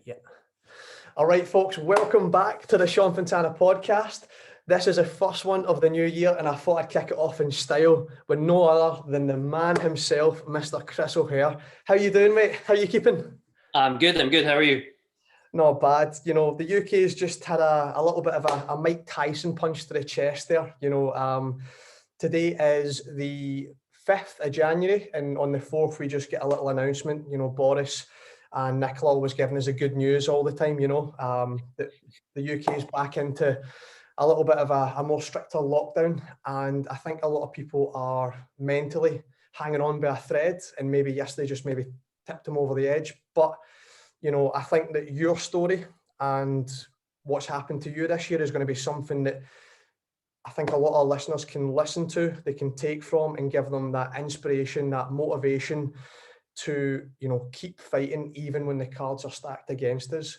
Yeah. All right, folks, welcome back to the Fontana podcast. This is the first one of the new year, and I thought I'd kick it off in style with no other than the man himself, Mr. Chris O'Hare. How you doing, mate? How you keeping? I'm good. How are you? Not bad. You know, the UK's just had a little bit of a Mike Tyson punch to the chest there. Today is the 5th of January, and on the 4th, we just get a little announcement. Boris and Nicola was giving us the good news all the time, that the UK is back into a little bit of a more stricter lockdown. And I think a lot of people are mentally hanging on by a thread, and maybe yesterday just maybe tipped them over the edge. But I think that your story and what's happened to you this year is going to be something that I think a lot of listeners can listen to, they can take from and give them that inspiration, that motivation to, keep fighting even when the cards are stacked against us.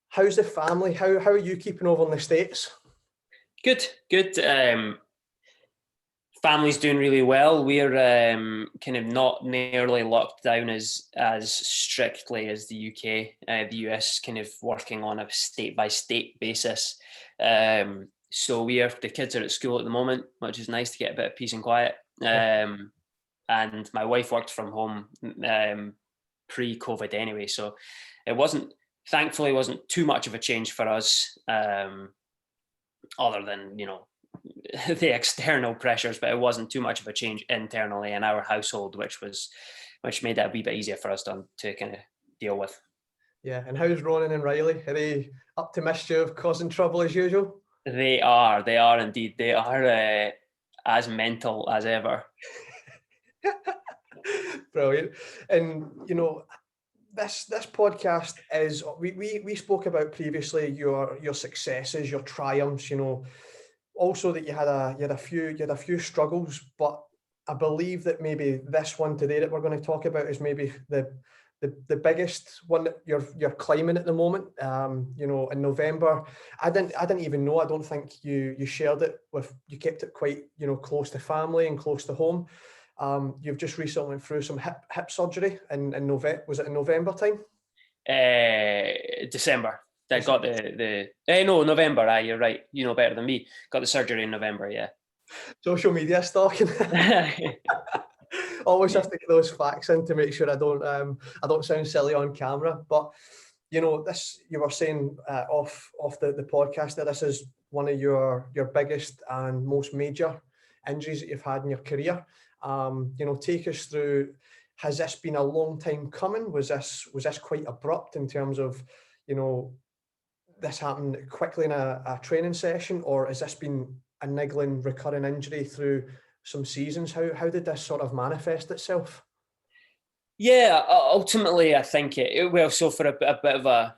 How's the family? How are you keeping over in the States? Good. Family's doing really well. We're kind of not nearly locked down as strictly as the UK. The US kind of working on a state by state basis. So the kids are at school at the moment, which is nice to get a bit of peace and quiet. And my wife worked from home pre-COVID anyway, so thankfully wasn't too much of a change for us, other than the external pressures, but it wasn't too much of a change internally in our household, which made it a wee bit easier for us to kind of deal with. Yeah, and how's Ronan and Riley? Are they up to mischief, causing trouble as usual? They are indeed. They are as mental as ever. Brilliant. And this podcast is we spoke about previously your successes, your triumphs, also that you had a few struggles, but I believe that maybe this one today that we're going to talk about is maybe the biggest one that you're climbing at the moment. In November, I didn't even know. I don't think you shared it you kept it quite close to family and close to home. You've just recently went through some hip surgery in November. Was it in November time? December. I got no, November. You're right. You know better than me. Got the surgery in November. Yeah. Social media stalking. Always have to get those facts in to make sure I don't sound silly on camera. But this, you were saying off the podcast that this is one of your biggest and most major injuries that you've had in your career. Take us through. Has this been a long time coming? Was this quite abrupt in terms of this happened quickly in a training session, or has this been a niggling recurring injury through some seasons? How did this sort of manifest itself? Yeah, ultimately I think so for a bit of a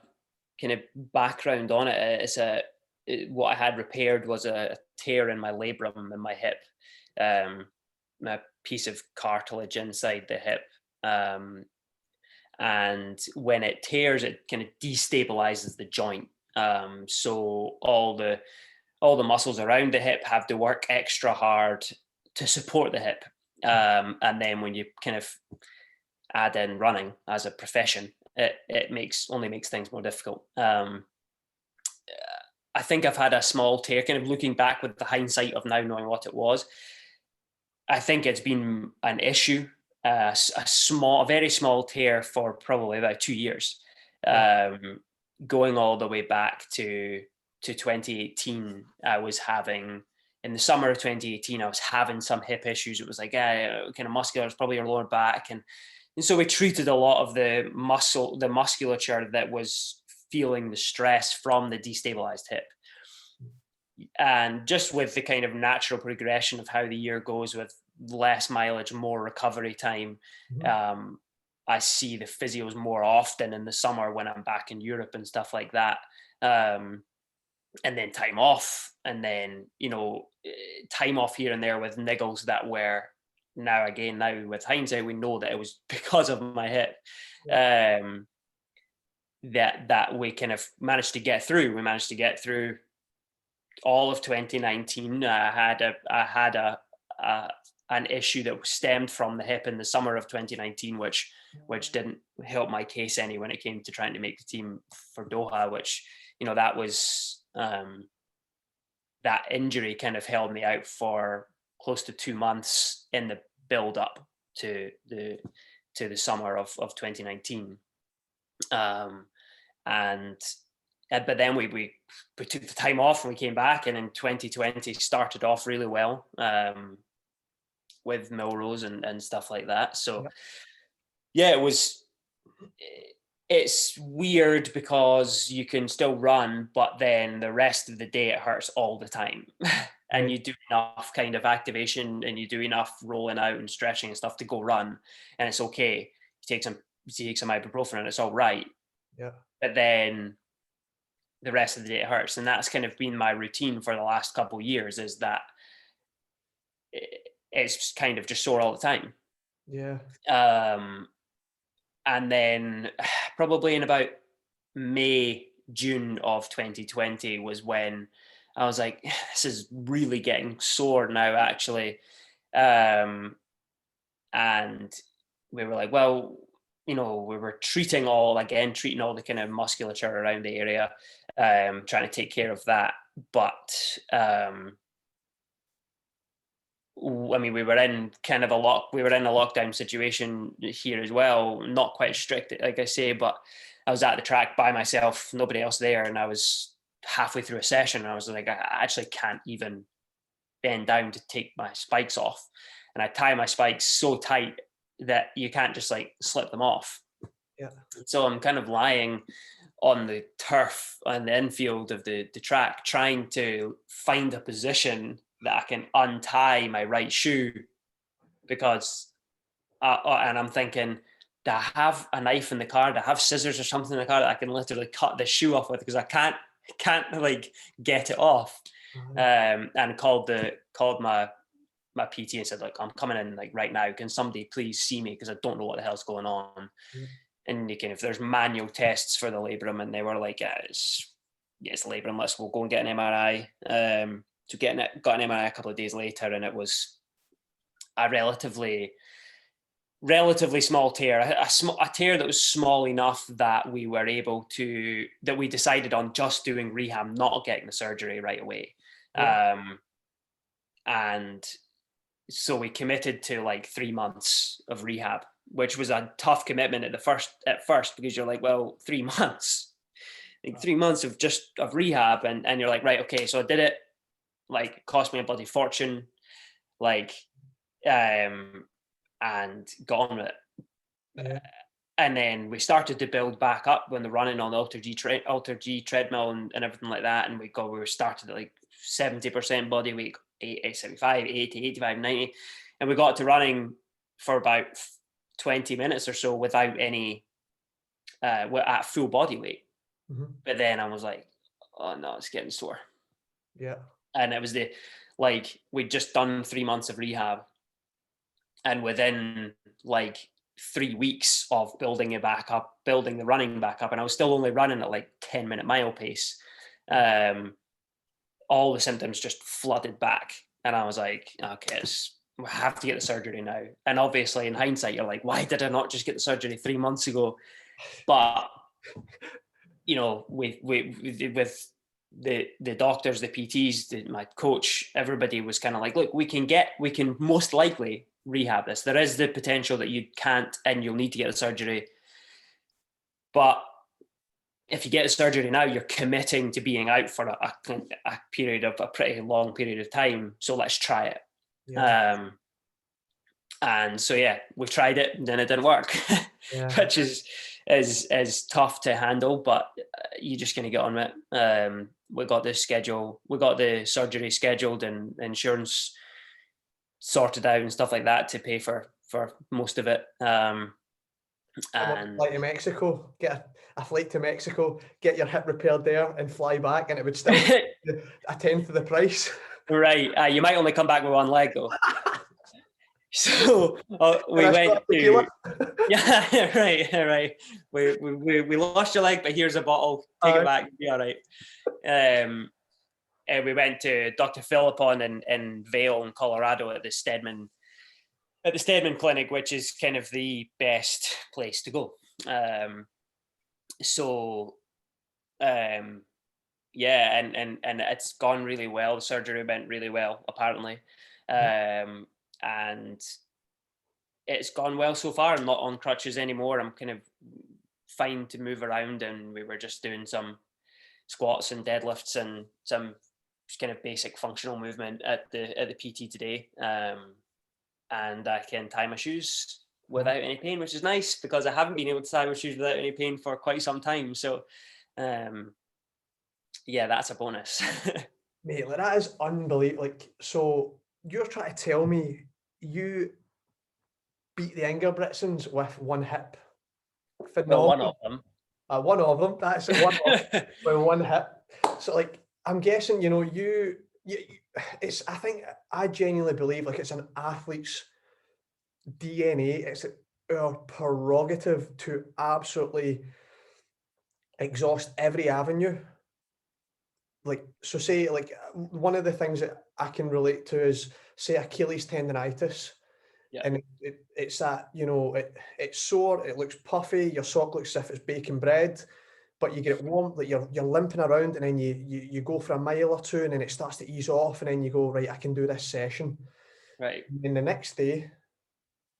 kind of background on it, what I had repaired was a tear in my labrum in my hip, a piece of cartilage inside the hip, and when it tears, it kind of destabilizes the joint. So all the muscles around the hip have to work extra hard to support the hip. And then when you kind of add in running as a profession, it only makes things more difficult. I think I've had a small tear, kind of looking back with the hindsight of now knowing what it was. I think it's been an issue, a very small tear for probably about 2 years. Going all the way back to 2018, in the summer of 2018, I was having some hip issues. It was like kind of muscular, it's probably your lower back. And so we treated a lot of the musculature that was feeling the stress from the destabilized hip. And just with the kind of natural progression of how the year goes, with less mileage, more recovery time, I see the physios more often in the summer when I'm back in Europe and stuff like that. And then time off, and then, time off here and there with niggles that were now with hindsight, we know that it was because of my hip. That we kind of managed to get through. We managed to get through all of 2019. I had a an issue that stemmed from the hip in the summer of 2019, which didn't help my case any when it came to trying to make the team for Doha, which, you know, that was that injury kind of held me out for close to 2 months in the build up to the summer of 2019. But then we took the time off and we came back, and in 2020 started off really well with Melrose and stuff like that. So yeah, it's weird because you can still run, but then the rest of the day it hurts all the time. And you do enough kind of activation and you do enough rolling out and stretching and stuff to go run, and it's okay. You take some ibuprofen and it's all right. Yeah. But then the rest of the day it hurts, and that's kind of been my routine for the last couple of years, is that it's kind of just sore all the time. Yeah. And then probably in about May, June of 2020 was when I was like, this is really getting sore now, actually. And we were like, well, you know, we were treating all the kind of musculature around the area, trying to take care of that. But I mean, we were in a lockdown situation here as well, not quite strict, like I say, but I was at the track by myself, nobody else there, and I was halfway through a session and I was like, I actually can't even bend down to take my spikes off, and I tie my spikes so tight that you can't just like slip them off. Yeah. So I'm kind of lying on the turf on the infield of the track, trying to find a position that I can untie my right shoe, because and I'm thinking, do I have a knife in the car? Do I have scissors or something in the car that I can literally cut the shoe off with? Because I can't like get it off. And called my PT and said, like, I'm coming in like right now. Can somebody please see me? Because I don't know what the hell's going on. And you can, if there's manual tests for the labrum, and they were like, it's labrum, we'll go and get an MRI. So got an MRI a couple of days later, and it was a relatively small tear, a tear that was small enough that we decided on just doing rehab, not getting the surgery right away. And so we committed to like 3 months of rehab, which was a tough commitment at first, because you're like, well, 3 months, like 3 months of rehab, and you're like, right, okay. So I did it. Like, it cost me a bloody fortune, like, and got on with it. And then we started to build back up when the running on the Alter G treadmill and everything like that. And we were started at like 70% body weight, 75, 80, 85, 90. And we got to running for about 20 minutes or so without any, at full body weight. But then I was like, oh no, it's getting sore. Yeah. And it was we'd just done 3 months of rehab, and within like 3 weeks of building the running back up, and I was still only running at like 10-minute mile pace, all the symptoms just flooded back, and I was like, okay, we have to get the surgery now. And obviously in hindsight, you're like, why did I not just get the surgery 3 months ago? But you know, with the doctors, the PTs, my coach, everybody was kind of like, look, we can most likely rehab this. There is the potential that you can't, and you'll need to get the surgery. But if you get the surgery now, you're committing to being out for a pretty long period of time. So let's try it. Yeah. And so, yeah, we tried it, and then it didn't work, which is tough to handle, but you're just going to get on with it. We got the surgery scheduled and insurance sorted out and stuff like that to pay for most of it. And flight to Mexico, get a flight to Mexico, get your hip repaired there and fly back, and it would still be a tenth of the price. Right. You might only come back with one leg though. So we went to right. We lost your leg, but here's a bottle. Take it back. Be all right. And we went to Dr. Philippon in Vail in Colorado at the Steadman at the STa&x clinic, which is kind of the best place to go. Yeah, and it's gone really well. The surgery went really well, apparently. And it's gone well so far. I'm not on crutches anymore. I'm kind of fine to move around, and we were just doing some squats and deadlifts and some kind of basic functional movement at the PT today. And I can tie my shoes without any pain, which is nice because I haven't been able to tie my shoes without any pain for quite some time. So yeah, that's a bonus. Mate, like that is unbelievable. Like, so you're trying to tell me you beat the Ingebrigtsens with one hip? Well, one of them. One of them. That's it. One of them with one hip. So, like, I'm guessing, you know, it's. I genuinely believe like it's an athlete's DNA. It's our prerogative to absolutely exhaust every avenue. Like, so say, like, one of the things that I can relate to is, say, Achilles tendonitis. Yeah. And it's that, you know, it's sore, it looks puffy, your sock looks as if it's baking bread, but you get it warm, like you're limping around, and then you go for a mile or two, and then it starts to ease off, and then you go, right, I can do this session. Right. And then the next day,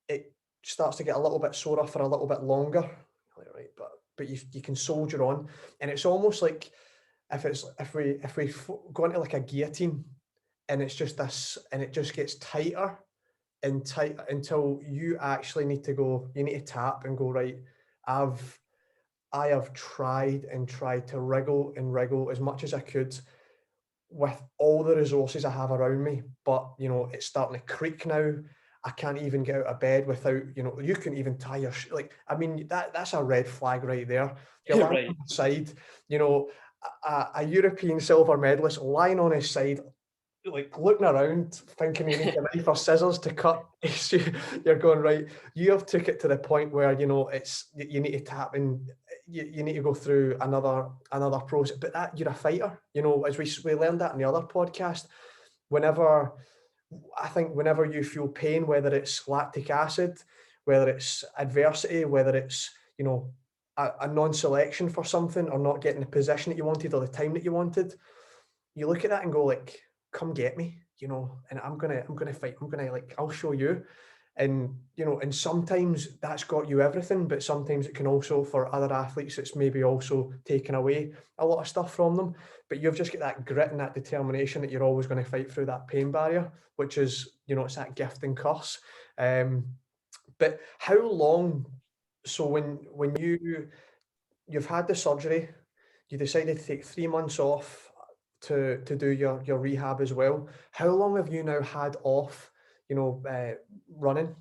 it starts to get a little bit sore for a little bit longer. Right, but you can soldier on, and it's almost like if we go into like a guillotine, and it's just this, and it just gets tighter and tight until you actually need to go, you need to tap and go, right, I have tried and tried to wriggle and wriggle as much as I could with all the resources I have around me, but you know, it's starting to creak now. I can't even get out of bed without, you know, you can even tie your like, I mean, that's a red flag right there. You're lying Right. on the side, you know, a European silver medalist lying on his side, like looking around, thinking you need a knife or scissors to cut. You're going, right, you have took it to the point where, you know, it's, you need to tap and you need to go through another process. But that, you're a fighter, you know, as we learned that in the other podcast. Whenever you feel pain, whether it's lactic acid, whether it's adversity, whether it's, you know, a non-selection for something, or not getting the position that you wanted or the time that you wanted, you look at that and go like, come get me, you know, and I'm gonna fight. I'm gonna, like, I'll show you. And, you know, and sometimes that's got you everything, but sometimes it can also, for other athletes, it's maybe also taken away a lot of stuff from them. But you've just got that grit and that determination that you're always going to fight through that pain barrier, which is, you know, it's that gift and curse. But how long, so when you've had the surgery, you decided to take 3 months off to do your rehab as well. How long have you now had off, you know, running?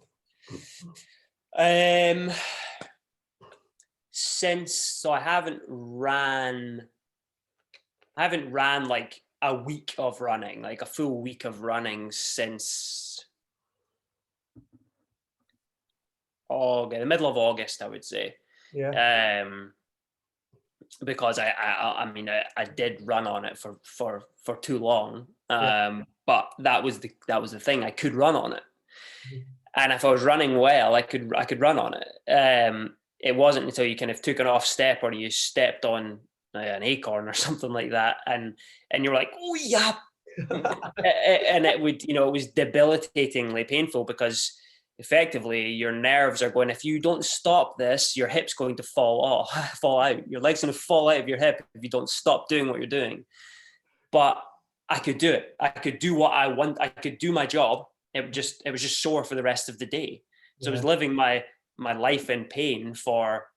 So I haven't ran like a week of running, like a full week of running since the middle of August, I would say. Yeah. Because I mean, I did run on it for too long. Yeah. But that was the thing. I could run on it. And if I was running well, I could run on it. It wasn't until you kind of took an off step, or you stepped on an acorn or something like that, and you're like, oh yeah, and it would, you know, it was debilitatingly painful, because effectively your nerves are going, if you don't stop this, your hip's going to fall out. Your leg's going to fall out of your hip if you don't stop doing what you're doing. But I could do it. I could do what I want. I could do my job. It was just sore for the rest of the day. So I was living my life in pain for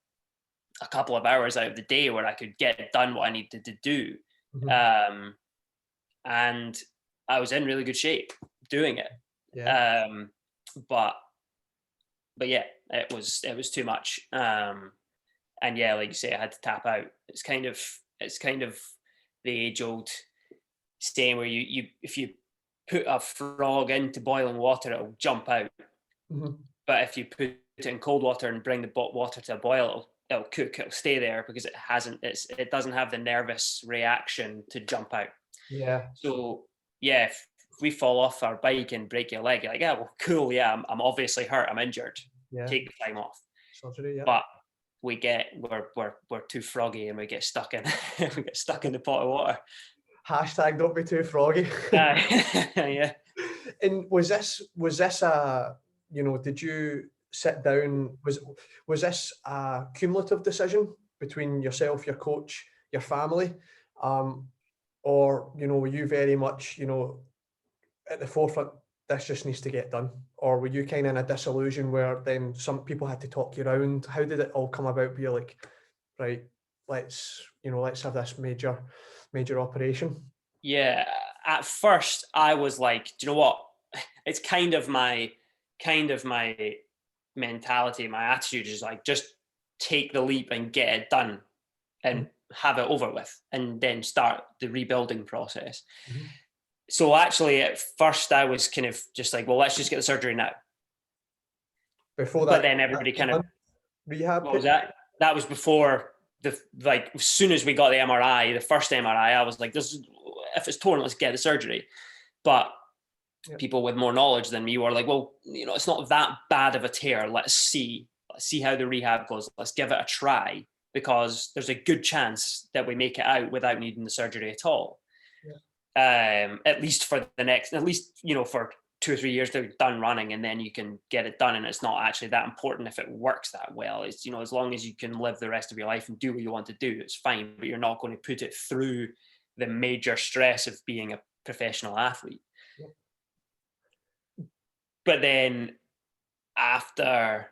a couple of hours out of the day, where I could get done what I needed to do. Mm-hmm. And I was in really good shape doing it. Yeah. But yeah, it was too much. And yeah, like you say, I had to tap out. It's kind of the age old saying where you if you put a frog into boiling water, it'll jump out. Mm-hmm. But if you put it in cold water and bring the water to a boil, it'll cook. It'll stay there because it doesn't have the nervous reaction to jump out. Yeah. So yeah, we fall off our bike and break your leg, you're like, yeah, well, cool, yeah, I'm obviously hurt, I'm injured. Yeah. Take the time off. Surgery, yeah. But we're too froggy and we get stuck in we get stuck in the pot of water. Hashtag don't be too froggy. Yeah. And was this a, you know, did you sit down, was this a cumulative decision between yourself, your coach, your family, or, you know, were you very much, you know, at the forefront, this just needs to get done? Or were you kind of in a disillusion where then some people had to talk you around? How did it all come about? Be like, right, let's have this major operation? Yeah, at first I was like, do you know what? It's kind of my mentality, my attitude is like, just take the leap and get it done and have it over with, and then start the rebuilding process. Mm-hmm. So actually, at first I was kind of just like, well, let's just get the surgery now. Before that, but then everybody kind of rehab. What was that? That was before like as soon as we got the MRI, the first MRI, I was like, if it's torn, let's get the surgery. But people with more knowledge than me were like, well, you know, it's not that bad of a tear. Let's see how the rehab goes. Let's give it a try, because there's a good chance that we make it out without needing the surgery at all. At least for for 2 or 3 years they're done running, and then you can get it done, and it's not actually that important if it works that well. It's, you know, as long as you can live the rest of your life and do what you want to do, it's fine, but you're not going to put it through the major stress of being a professional athlete. But then after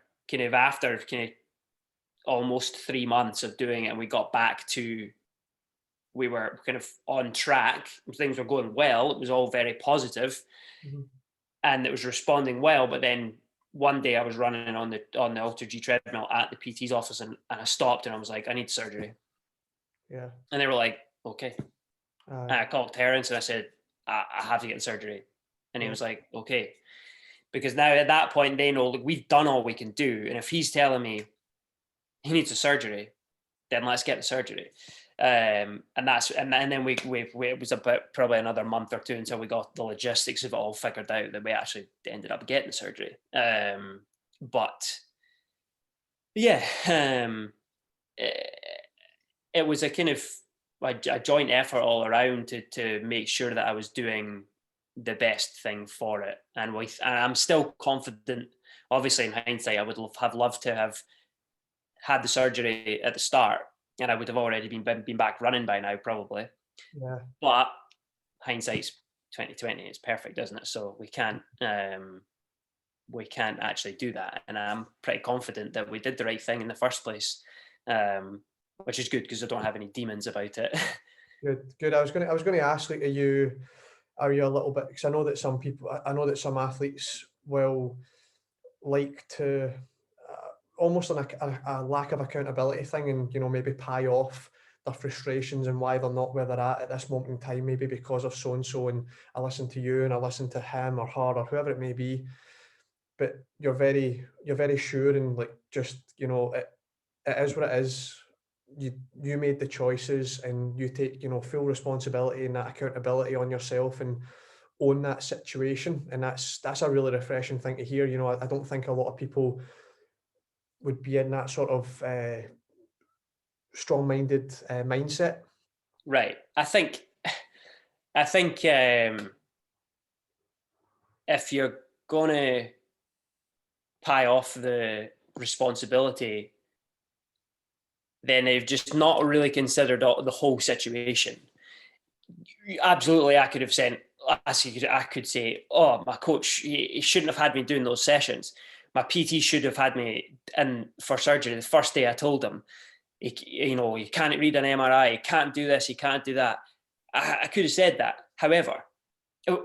almost 3 months of doing it, and we got back to, we were kind of on track, things were going well, it was all very positive. And it was responding well. But then one day I was running on the Ultra G treadmill at the PT's office, and I stopped and I was like, I need surgery. Yeah. And they were like, okay. And I called Terence and I said, I have to get the surgery. And he was like, okay. Because now at that point they know, like, we've done all we can do. And if he's telling me he needs a surgery, then let's get the surgery. And then it was about probably another month or two until we got the logistics of it all figured out, that we actually ended up getting the surgery. But yeah, it was a kind of a joint effort all around to make sure that I was doing the best thing for it. And I'm still confident. Obviously, in hindsight, I would have loved to have had the surgery at the start, and I would have already been back running by now, probably. Yeah. But hindsight's 2020. It's perfect, isn't it? So we can't actually do that. And I'm pretty confident that we did the right thing in the first place, which is good, because I don't have any demons about it. Good. I was going to ask, like, are you a little bit, because I know that some athletes will like to almost on a lack of accountability thing, and, you know, maybe pie off their frustrations and why they're not where they're at this moment in time, maybe because of so and so, and I listen to you and I listen to him or her or whoever it may be. But you're very sure, and, like, just, you know, it is what it is. You made the choices, and you take, you know, full responsibility and that accountability on yourself and own that situation. And that's a really refreshing thing to hear. You know, I don't think a lot of people would be in that sort of strong-minded mindset. Right. I think if you're gonna pie off the responsibility, then they've just not really considered the whole situation. Absolutely, I could say, oh, my coach, he shouldn't have had me doing those sessions. My PT should have had me in for surgery the first day I told him, you can't read an MRI, you can't do this, you can't do that. I could have said that. However,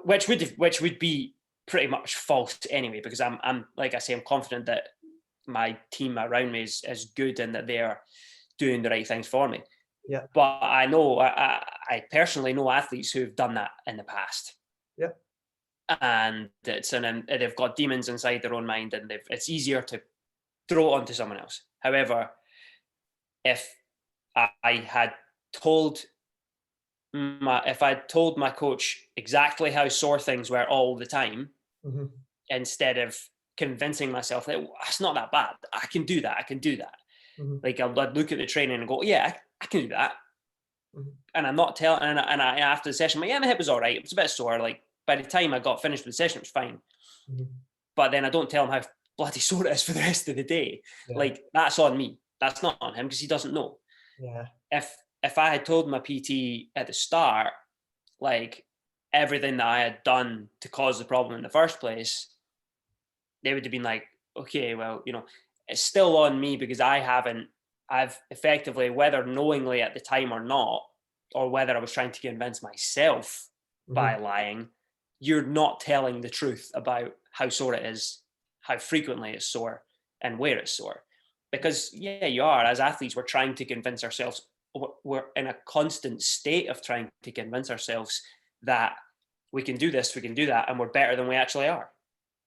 which would be pretty much false anyway, because I'm like I say, I'm confident that my team around me is good and that they're doing the right things for me. Yeah. But I know I personally know athletes who've done that in the past. Yeah. And they've got demons inside their own mind, and it's easier to throw it onto someone else. However, if I had told if I told my coach exactly how sore things were all the time, Mm-hmm. instead of convincing myself that it's not that bad, I can do that. Mm-hmm. Like I'd look at the training and go, yeah, I can do that. Mm-hmm. And I'm not telling, and I after the session, I'm like, yeah, my hip was all right. It was a bit sore. Like by the time I got finished with the session, it was fine. Mm-hmm. But then I don't tell him how bloody sore it is for the rest of the day. Yeah. Like that's on me. That's not on him because he doesn't know. Yeah. If I had told my PT at the start, like everything that I had done to cause the problem in the first place, they would have been like, okay, well, it's still on me because I've effectively, whether knowingly at the time or not, or whether I was trying to convince myself by lying, you're not telling the truth about how sore it is, how frequently it's sore, and where it's sore. Because yeah, you are, as athletes, we're trying to convince ourselves, we're in a constant state of trying to convince ourselves that we can do this, we can do that, and we're better than we actually are.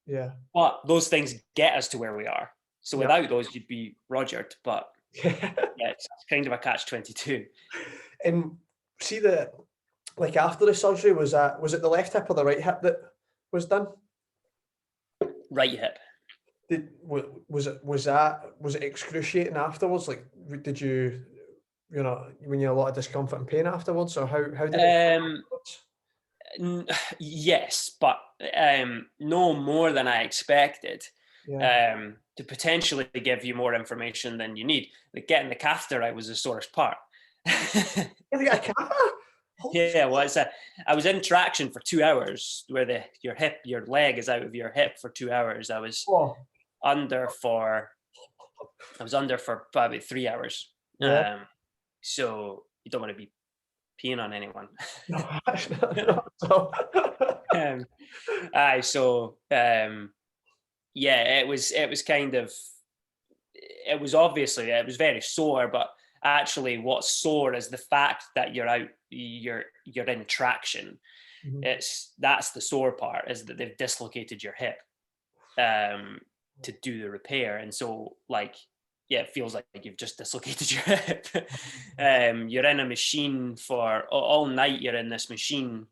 Yeah. But those things get us to where we are. So without those, you'd be Rogered. But yeah, it's kind of a catch-22. And see like after the surgery, was it the left hip or the right hip that was done? Right hip. Was it excruciating afterwards? Like, did you when you had a lot of discomfort and pain afterwards, or how did it? Yes, but no more than I expected. Yeah. To potentially give you more information than you need. Like getting the catheter out was the sorest part. You got a catheter? Yeah, well, I was in traction for 2 hours, where your leg is out of your hip for 2 hours. I was under for probably 3 hours. Yeah. So you don't want to be peeing on anyone. No, actually not at all. Yeah, it was kind of, it was obviously, it was very sore, but actually what's sore is the fact that you're in traction. That's the sore part, is that they've dislocated your hip to do the repair. And so like, yeah, it feels like you've just dislocated your hip. You're in a machine for all night. You're in this machine,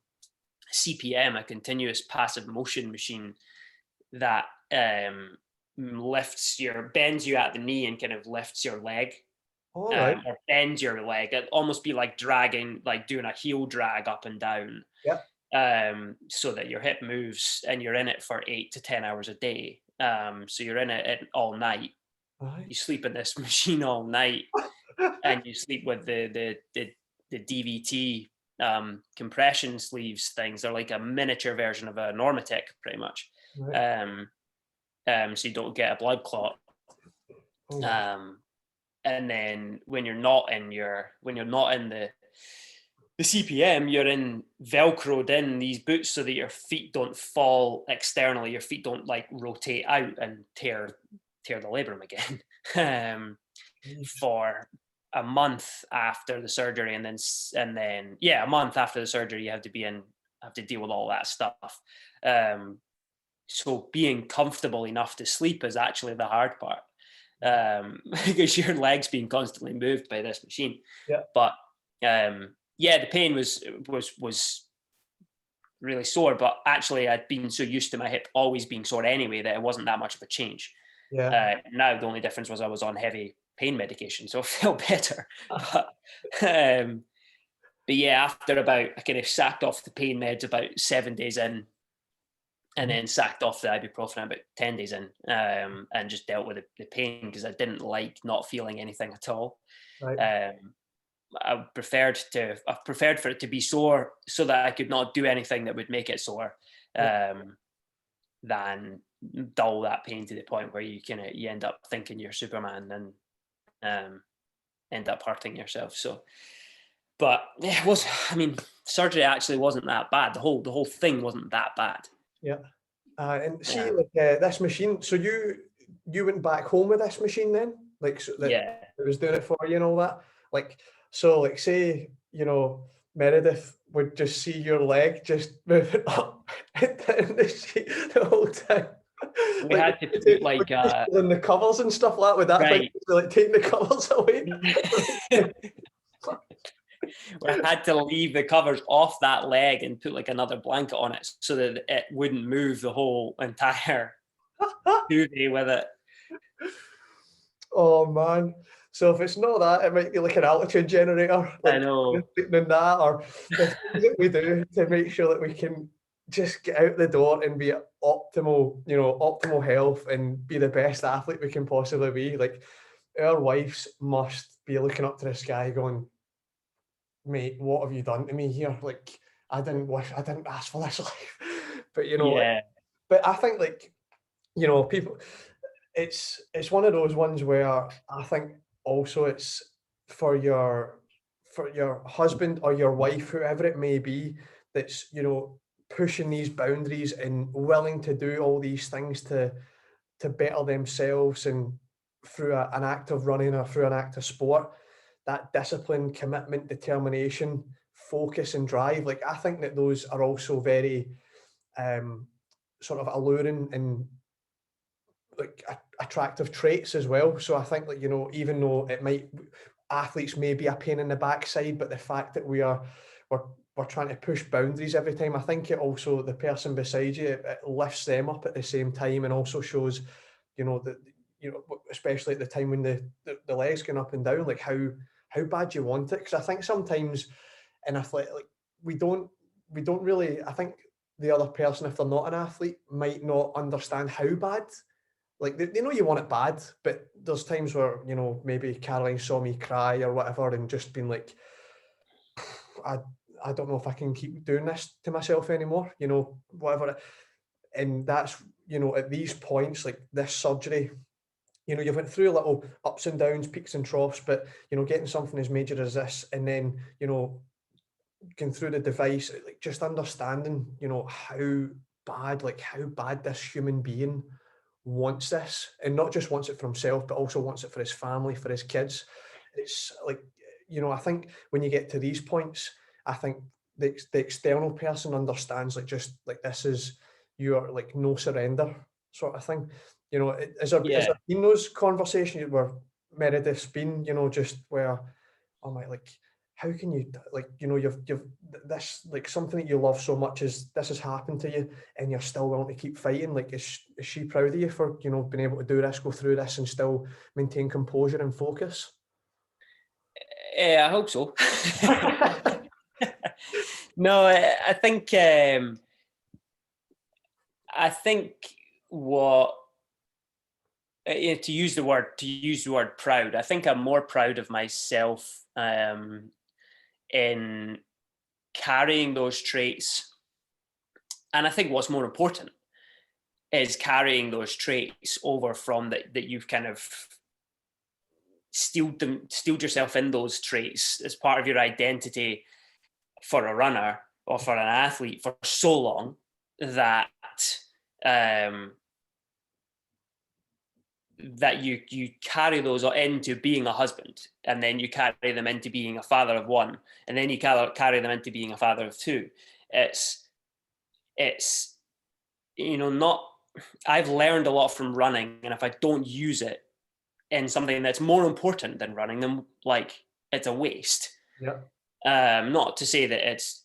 CPM, a continuous passive motion machine that bends you at the knee and kind of lifts your leg. Or bends your leg. It'd almost be like doing a heel drag up and down. So that your hip moves, and you're in it for 8 to 10 hours a day. So you're in it all night. You sleep in this machine all night, and you sleep with the DVT compression sleeves things. They're like a miniature version of a Normatec, pretty much. So you don't get a blood clot. And then when you're not in the CPM, you're in velcroed in these boots so that your feet don't fall externally. Your feet don't like rotate out and tear the labrum again. For a month after the surgery, and then a month after the surgery, you have to deal with all that stuff. So being comfortable enough to sleep is actually the hard part, because your legs being constantly moved by this machine. But the pain was really sore, but actually I'd been so used to my hip always being sore anyway that it wasn't that much of a change. Now the only difference was I was on heavy pain medication, so I felt better. But yeah, after I kind of sacked off the pain meds about 7 days in, and then sacked off the ibuprofen about 10 days in, and just dealt with the pain because I didn't like not feeling anything at all. I preferred for it to be sore so that I could not do anything that would make it sore, than dull that pain to the point where you end up thinking you're Superman and end up hurting yourself. So, but it was, surgery actually wasn't that bad. The whole thing wasn't that bad. And see, this machine. So you went back home with this machine then, it was doing it for you and all that. Say, Meredith would just see your leg just moving up and down the sheet the whole time. We had to put in the covers and stuff like that. With that, taking the covers away. We had to leave the covers off that leg and put like another blanket on it so that it wouldn't move the whole entire duvet with it. Oh man. So if it's not that, it might be like an altitude generator. I Like know. than that, or the things that we do to make sure that we can just get out the door and be at optimal health and be the best athlete we can possibly be. Like our wives must be looking up to the sky going, mate, what have you done to me here? Like I didn't ask for this life. But Yeah. but I think people, it's one of those ones where I think also it's for your husband or your wife, whoever it may be, that's pushing these boundaries and willing to do all these things to better themselves, and through an act of running or through an act of sport, that discipline, commitment, determination, focus and drive, like I think that those are also very sort of alluring and like attractive traits as well. So I think even though athletes may be a pain in the backside, but the fact that we're trying to push boundaries every time, I think it also, the person beside you, it lifts them up at the same time, and also shows that especially at the time when the legs going up and down, like how bad you want it. Because I think sometimes in athletic, like we don't really, I think the other person, if they're not an athlete, might not understand how bad. Like they know you want it bad, but there's times where maybe Caroline saw me cry or whatever, and just been like, I don't know if I can keep doing this to myself anymore, whatever. And that's at these points, like this surgery, you've went through little ups and downs, peaks and troughs, but getting something as major as this, and then going through the device, like just understanding how bad this human being wants this, and not just wants it for himself, but also wants it for his family, for his kids. It's like, I think when you get to these points, I think the external person understands, like, just like, this is your, like, no surrender sort of thing. Has there been those conversations where Meredith's been, just where, oh my, like, how can you, like, you've this, like, something that you love so much, is this has happened to you, and you're still willing to keep fighting? Like, is she proud of you for being able to do this, go through this, and still maintain composure and focus? Yeah, I hope so. No, I think what, to use the word proud, I think I'm more proud of myself in carrying those traits. And I think what's more important is carrying those traits over from that you've kind of steeled yourself in those traits as part of your identity for a runner or for an athlete for so long that that you carry those into being a husband, and then you carry them into being a father of one, and then you carry them into being a father of two. It's not, I've learned a lot from running, and if I don't use it in something that's more important than running, then like it's a waste. Yeah. Not to say that it's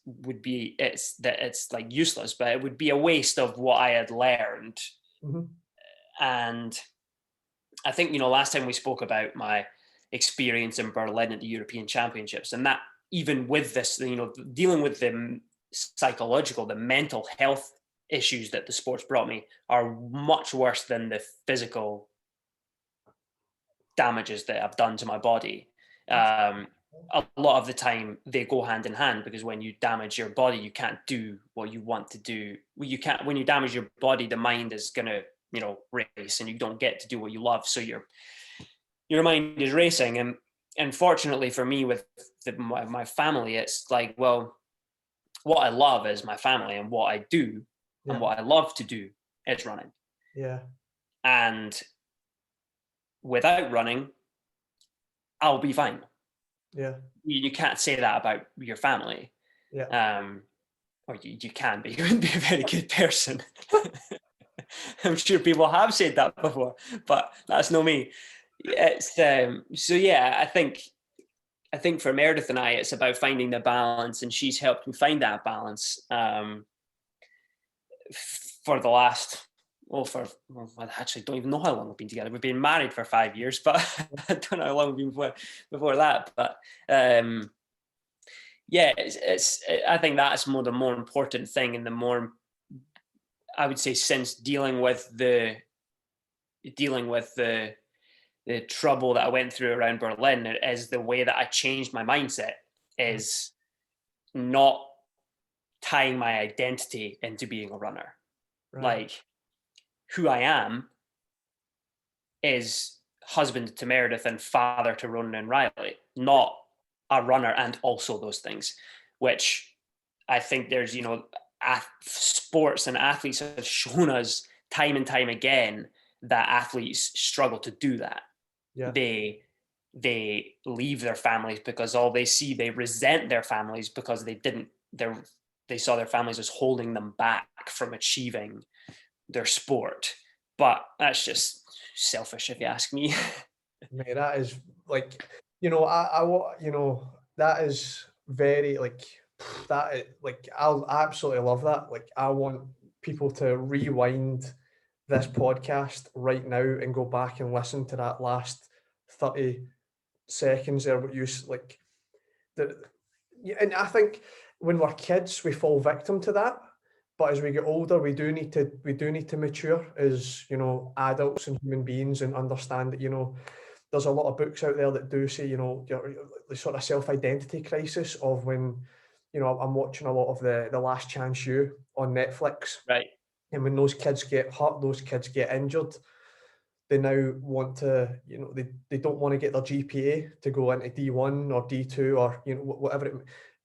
like useless, but it would be a waste of what I had learned. Mm-hmm. And I think, last time we spoke about my experience in Berlin at the European Championships, and that even with this, dealing with the psychological, the mental health issues that the sports brought me are much worse than the physical damages that I've done to my body. A lot of the time they go hand in hand, because when you damage your body, you can't do what you want to do. When you damage your body, the mind is going to, race, and you don't get to do what you love. So your mind is racing. And unfortunately for me, with my family, it's like, well, what I love is my family, and what I do and what I love to do is running. Yeah. And without running, I'll be fine. Yeah. You can't say that about your family. Yeah. Or you can, but you wouldn't be a very good person. I'm sure people have said that before, but that's not me. It's so yeah, I think I think for Meredith and I, it's about finding the balance, and she's helped me find that balance for the last, I actually don't even know how long we've been together. We've been married for 5 years, but I don't know how long we've been before that. But yeah, I think that's the more important thing, and the more, I would say, since dealing with the trouble that I went through around Berlin, is the way that I changed my mindset is not tying my identity into being a runner. Right. Like, who I am is husband to Meredith and father to Ronan Riley, not a runner and also those things, which I think there's, sports and athletes have shown us time and time again that athletes struggle to do that. Yeah. They leave their families because all they see, they resent their families because they saw their families as holding them back from achieving their sport. But that's just selfish, if you ask me. Mate, that is like, that is very I'll absolutely love that. Like, I want people to rewind this podcast right now and go back and listen to that last 30 seconds there. What you like, and I think when we're kids, we fall victim to that. But as we get older, we do need to mature as, adults and human beings, and understand that, there's a lot of books out there that do say, the sort of self-identity crisis of when, I'm watching a lot of the Last Chance U on Netflix. Right. And when those kids get hurt, those kids get injured, they now want to, they don't want to get their GPA to go into D1 or D2 or, whatever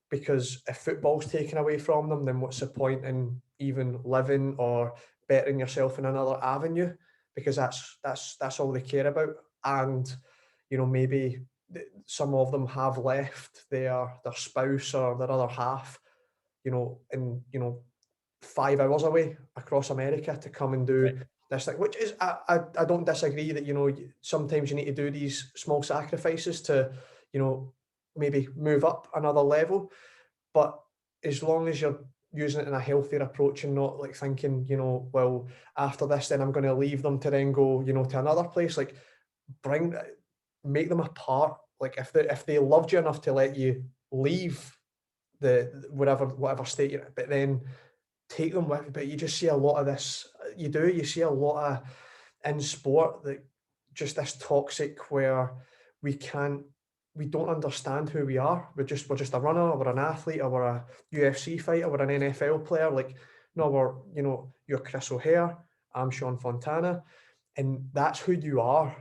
because if football's taken away from them, then what's the point in even living or bettering yourself in another avenue? Because that's all they care about. And, maybe some of them have left their spouse or their other half, in 5 hours away across America to come and do this thing, which is, I don't disagree that, sometimes you need to do these small sacrifices to, maybe move up another level. But as long as you're using it in a healthier approach and not like thinking, well, after this, then I'm going to leave them to then go, to another place, like make them a part. Like if they loved you enough to let you leave the whatever state you're in, but then take them with you. But you just see a lot of this, you see a lot of in sport, that just this toxic where we don't understand who we are. We're just a runner, or we're an athlete, or we're a UFC fighter, we're an NFL player. Like, no, we're, you're Chris O'Hare, I'm Sean Fontana, and that's who you are.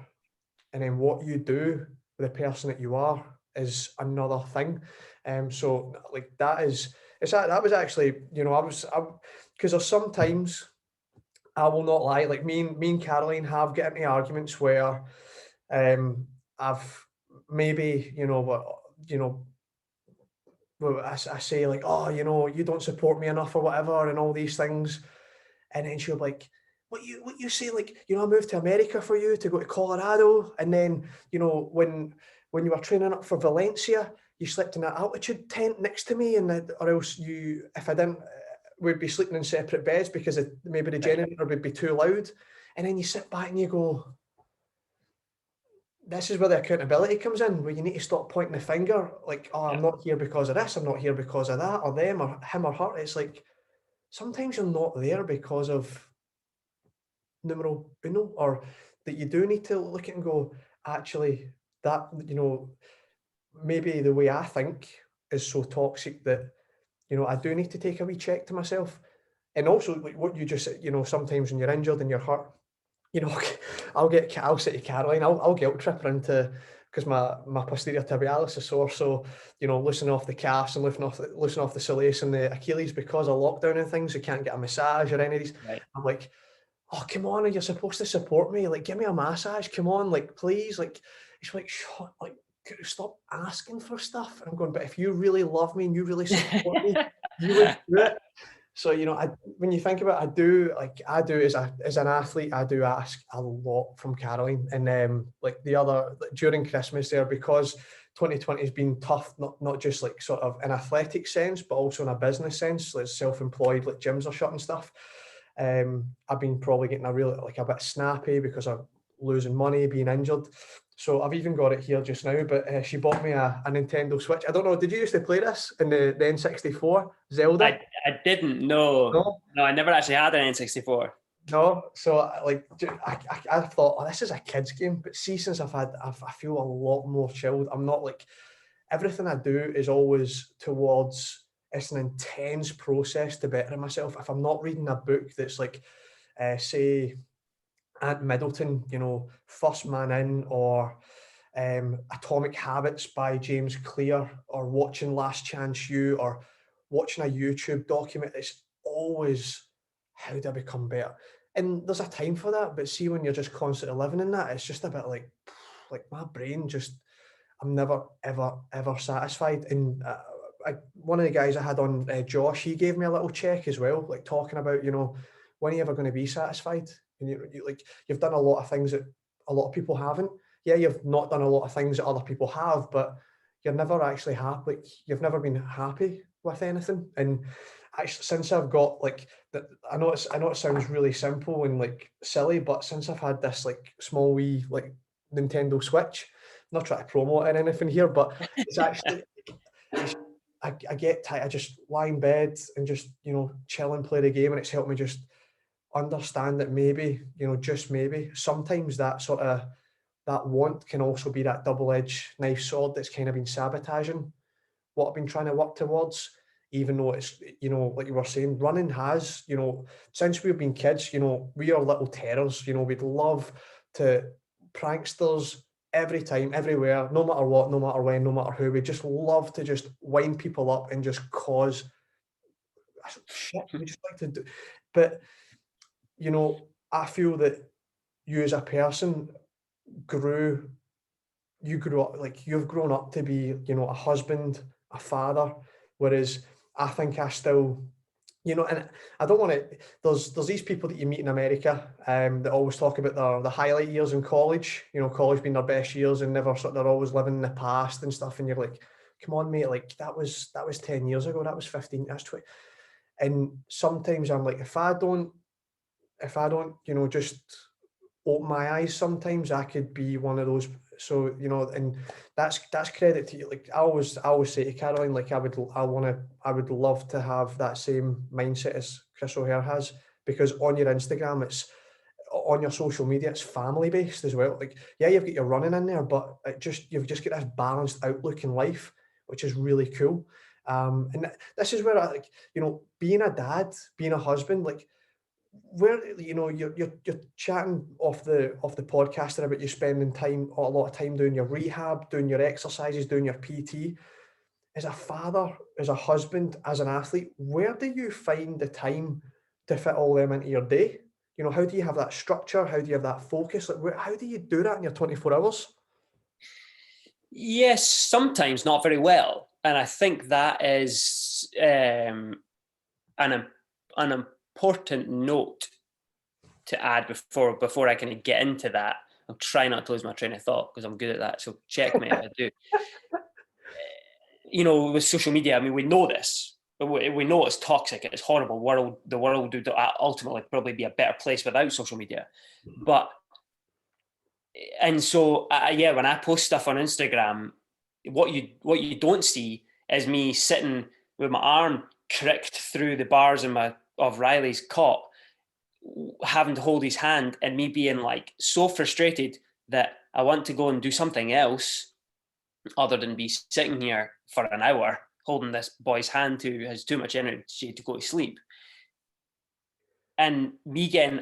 And then what you do with the person that you are is another thing. So like that was actually, because there's sometimes, I will not lie, like me and Caroline have get into arguments where I've maybe, I say like, oh, you don't support me enough or whatever, and all these things. And then she'll be like, what you say, like, I moved to America for you to go to Colorado. And then, when you were training up for Valencia, you slept in that altitude tent next to me, or else if I didn't, we'd be sleeping in separate beds because maybe the generator would be too loud. And then you sit back and you go, this is where the accountability comes in, where you need to stop pointing the finger, like, oh, I'm not here because of this, I'm not here because of that, or them, or him or her. It's like, sometimes you're not there because of numero uno, or that you do need to look at and go, actually, that, maybe the way I think is so toxic that, I do need to take a wee check to myself. And also, like what you just said, sometimes when you're injured and you're hurt, I'll say to Caroline, I'll guilt trip her into, because my posterior tibialis is sore, so loosening off the calves and loosening off the soleus and the Achilles because of lockdown and things. You can't get a massage or any of these. Right. I'm like, oh, come on, you're supposed to support me. Like, give me a massage. Come on, like, please. Like, it's like, shut, like, stop asking for stuff. And I'm going, but if you really love me and you really support me, you would do it. So, when you think about it, I do as an athlete, I do ask a lot from Caroline. And during Christmas there, because 2020 has been tough, not just like sort of in athletic sense, but also in a business sense, like self-employed, like gyms are shut and stuff. I've been probably getting a bit snappy because I'm losing money, being injured. So I've even got it here just now, but she bought me a Nintendo Switch. I don't know, did you used to play this in the N64, Zelda? I didn't know. No, I never actually had an N64. no. So I thought, oh, this is a kid's game. But see, since I feel a lot more chilled. I'm not like, everything I do is always towards, it's an intense process to better myself. If I'm not reading a book that's like, say, Ant Middleton, First Man In, or Atomic Habits by James Clear, or watching Last Chance U, or watching a YouTube document, it's always, how do I become better? And there's a time for that, but see, when you're just constantly living in that, it's just a bit like my brain just, I'm never, ever satisfied. And one of the guys I had on, Josh, he gave me a little check as well, like talking about, when are you ever going to be satisfied? And you've done a lot of things that a lot of people haven't. Yeah, you've not done a lot of things that other people have, but you're never actually happy. Like, you've never been happy with anything. And actually, since I've got like that, I know it sounds really simple and like silly, but since I've had this like small wee like Nintendo Switch, I'm not trying to promote it or anything here, but it's actually, I get tired. I just lie in bed and just chill and play the game, and it's helped me just understand that maybe, just maybe, sometimes that sort of, that want can also be that double-edged knife sword that's kind of been sabotaging what I've been trying to work towards. Even though it's, like you were saying, running has, since we've been kids, we are little terrors. We'd love to, pranksters, every time, everywhere, no matter what, no matter when, no matter who. We just love to just wind people up and just cause shit. We just like to do. But I feel that you as a person you grew up, like you've grown up to be, a husband, a father, whereas I think I still, and I don't want to, there's these people that you meet in America that always talk about the highlight years in college, college being their best years, and they're always living in the past and stuff. And you're like, come on, mate, like that was 10 years ago, that was 15, that's 20. And sometimes I'm like, if I don't, just open my eyes, sometimes I could be one of those. So, and that's credit to you. Like I always say to Caroline, like I would love to have that same mindset as Chris O'Hare has, because on your Instagram, on your social media, it's family based as well. Like, yeah, you've got your running in there, but you've just got this balanced outlook in life, which is really cool. And this is where I like, being a dad, being a husband, like, where you're chatting off the podcast about you spending a lot of time doing your rehab, doing your exercises, doing your PT. As a father, as a husband, as an athlete, where do you find the time to fit all them into your day? How do you have that structure? How do you have that focus? Like, how do you do that in your 24 hours? Yes, sometimes not very well, and I think that is an important note to add before I kind of get into that. I'll try not to lose my train of thought because I'm good at that. So check me if I do. With social media, I mean, we know this. We know it's toxic. It's horrible. The world would ultimately probably be a better place without social media. And so, when I post stuff on Instagram, what you don't see is me sitting with my arm cricked through the bars of Riley's cot, having to hold his hand, and me being like so frustrated that I want to go and do something else other than be sitting here for an hour holding this boy's hand who has too much energy to go to sleep. And me getting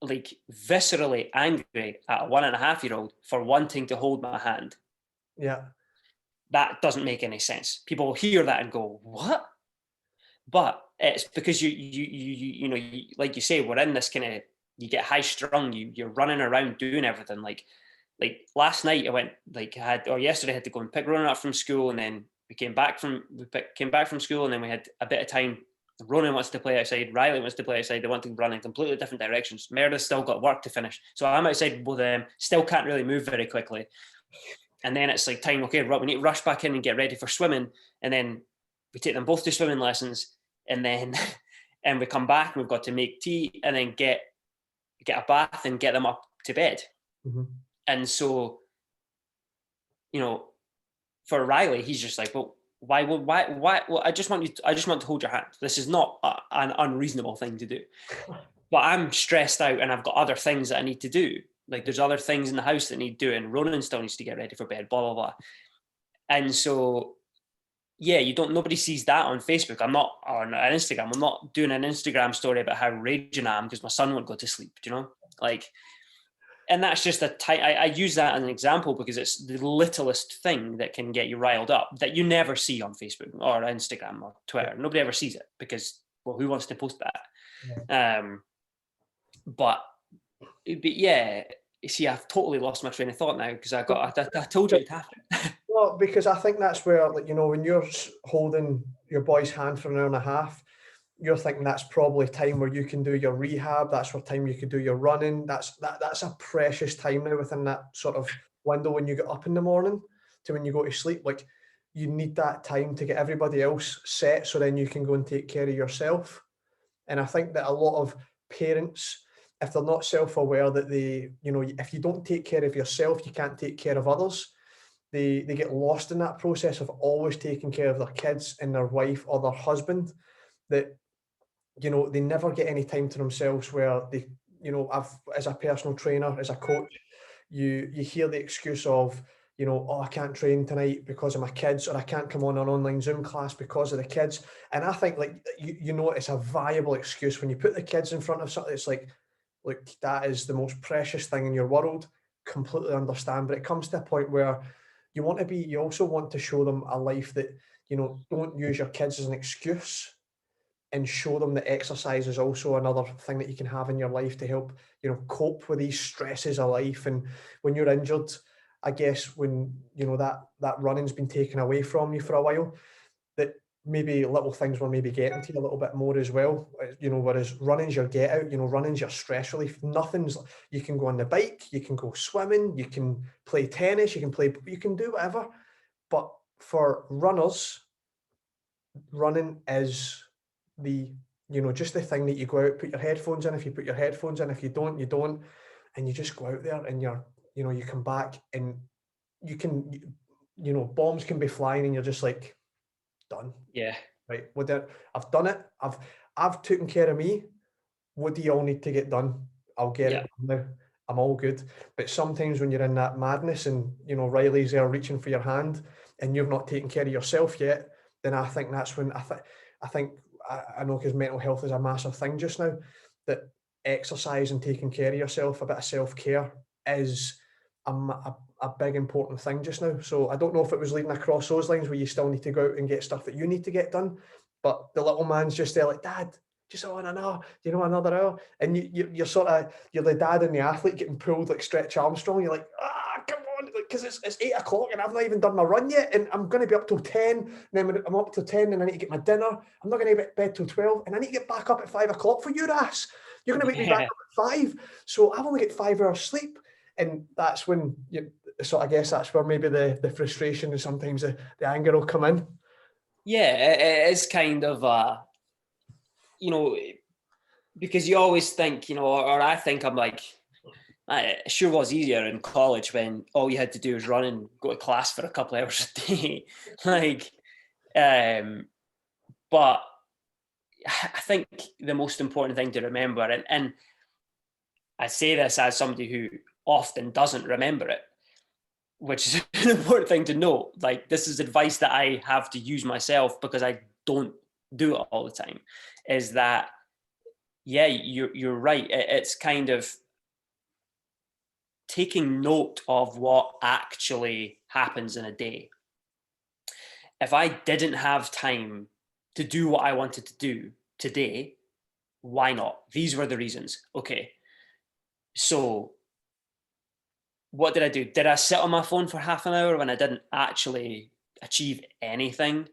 like viscerally angry at a 1.5-year-old for wanting to hold my hand. Yeah. That doesn't make any sense. People will hear that and go, what? But it's because you like you say, we're in this kind of, you get high strung, you're running around doing everything. Like last night I went, yesterday I had to go and pick Ronan up from school, and then we came back from school, and then we had a bit of time Ronan wants to play outside. Riley wants to play outside. They want to run in completely different directions. Meredith's still got work to finish. So I'm outside with both of them, still can't really move very quickly. And then it's like time, okay, we need to rush back in and get ready for swimming. And then we take them both to swimming lessons. And then and we come back and we've got to make tea and then get a bath and get them up to bed. Mm-hmm. And so, you know, for Riley, he's just like, well, why? Well, I just want to hold your hand. This is not an unreasonable thing to do. But I'm stressed out and I've got other things that I need to do. Like there's other things in the house that need doing. Ronan still needs to get ready for bed, blah, blah, blah. And so, yeah, nobody sees that on Facebook. I'm not on Instagram. I'm not doing an Instagram story about how raging I am because my son won't go to sleep, you know? Like, and that's just I use that as an example because it's the littlest thing that can get you riled up that you never see on Facebook or Instagram or Twitter. Nobody ever sees it because, well, who wants to post that? Yeah. But yeah, you see, I've totally lost my train of thought now because I told you it happened. Well, because I think that's where, like, you know, when you're holding your boy's hand for an hour and a half, you're thinking that's probably time where you can do your rehab. That's where time you could do your running. That's a precious time now within that sort of window when you get up in the morning to when you go to sleep. Like, you need that time to get everybody else set so then you can go and take care of yourself. And I think that a lot of parents, if they're not self-aware that if you don't take care of yourself, you can't take care of others. They get lost in that process of always taking care of their kids and their wife or their husband, that, you know, they never get any time to themselves where they, you know, as a personal trainer, as a coach, you hear the excuse of, you know, oh, I can't train tonight because of my kids, or I can't come on an online Zoom class because of the kids. And I think, like, you know, it's a viable excuse when you put the kids in front of something. It's like, look, that is the most precious thing in your world. Completely understand. But it comes to a point where you also want to show them a life that, you know, don't use your kids as an excuse, and show them that exercise is also another thing that you can have in your life to help, you know, cope with these stresses of life. And when you're injured, I guess when, you know, that running's been taken away from you for a while, that maybe little things were maybe getting to you a little bit more as well, you know, whereas running's your get out, you know, running's your stress relief. You can go on the bike, you can go swimming, you can play tennis, you can do whatever. But for runners, running is just the thing that you go out, put your headphones in. If you put your headphones in, if you don't, you don't. And you just go out there and you come back and bombs can be flying and you're just like, done. Yeah. Right. I've done it. I've taken care of me. What do you all need to get done? I'll get it now. I'm all good. But sometimes when you're in that madness and, you know, Riley's there reaching for your hand and you've not taken care of yourself yet, then I think that's when I know, because mental health is a massive thing just now, that exercise and taking care of yourself, a bit of self-care, is a big important thing just now. So I don't know if it was leading across those lines where you still need to go out and get stuff that you need to get done, but the little man's just there like, Dad, just another hour. And you're the dad and the athlete getting pulled like Stretch Armstrong. You're like, come on, because it's 8 o'clock and I've not even done my run yet, and I'm going to be up till 10. And then when I'm up till 10 and I need to get my dinner, I'm not going to be at bed till 12, and I need to get back up at 5 o'clock for your ass. You're going to wake me back up at 5. So I've only got 5 hours sleep. And that's when I guess that's where maybe the frustration and sometimes the anger will come in. Yeah, it is kind of you know, because you always think, you know, or I think, I'm like, it sure was easier in college when all you had to do was run and go to class for a couple of hours a day. But I think the most important thing to remember, and I say this as somebody who often doesn't remember it, which is an important thing to know. Like, this is advice that I have to use myself because I don't do it all the time, is that, yeah, you're right. It's kind of taking note of what actually happens in a day. If I didn't have time to do what I wanted to do today, why not? These were the reasons. Okay. So what did I do? Did I sit on my phone for half an hour when I didn't actually achieve anything?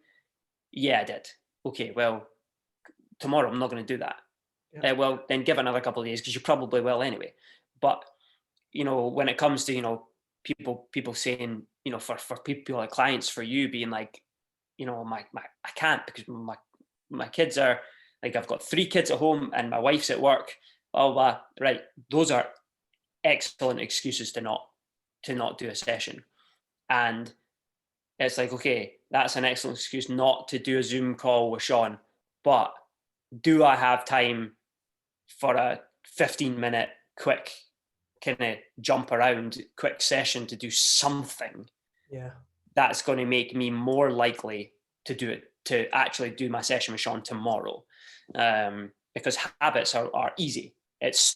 Yeah, I did. Okay, well, tomorrow I'm not going to do that. Yeah. Well, then give another couple of days, because you probably will anyway. But when it comes to people saying, for people like clients, for you being like, my I can't because my kids are like, I've got 3 kids at home and my wife's at work. Oh, right. Those are excellent excuses to not do a session. And it's like, okay, that's an excellent excuse not to do a Zoom call with Sean, but do I have time for a 15-minute quick kind of jump around quick session to do something? Yeah. That's going to make me more likely to do it, to actually do my session with Sean tomorrow. Because habits are easy. It's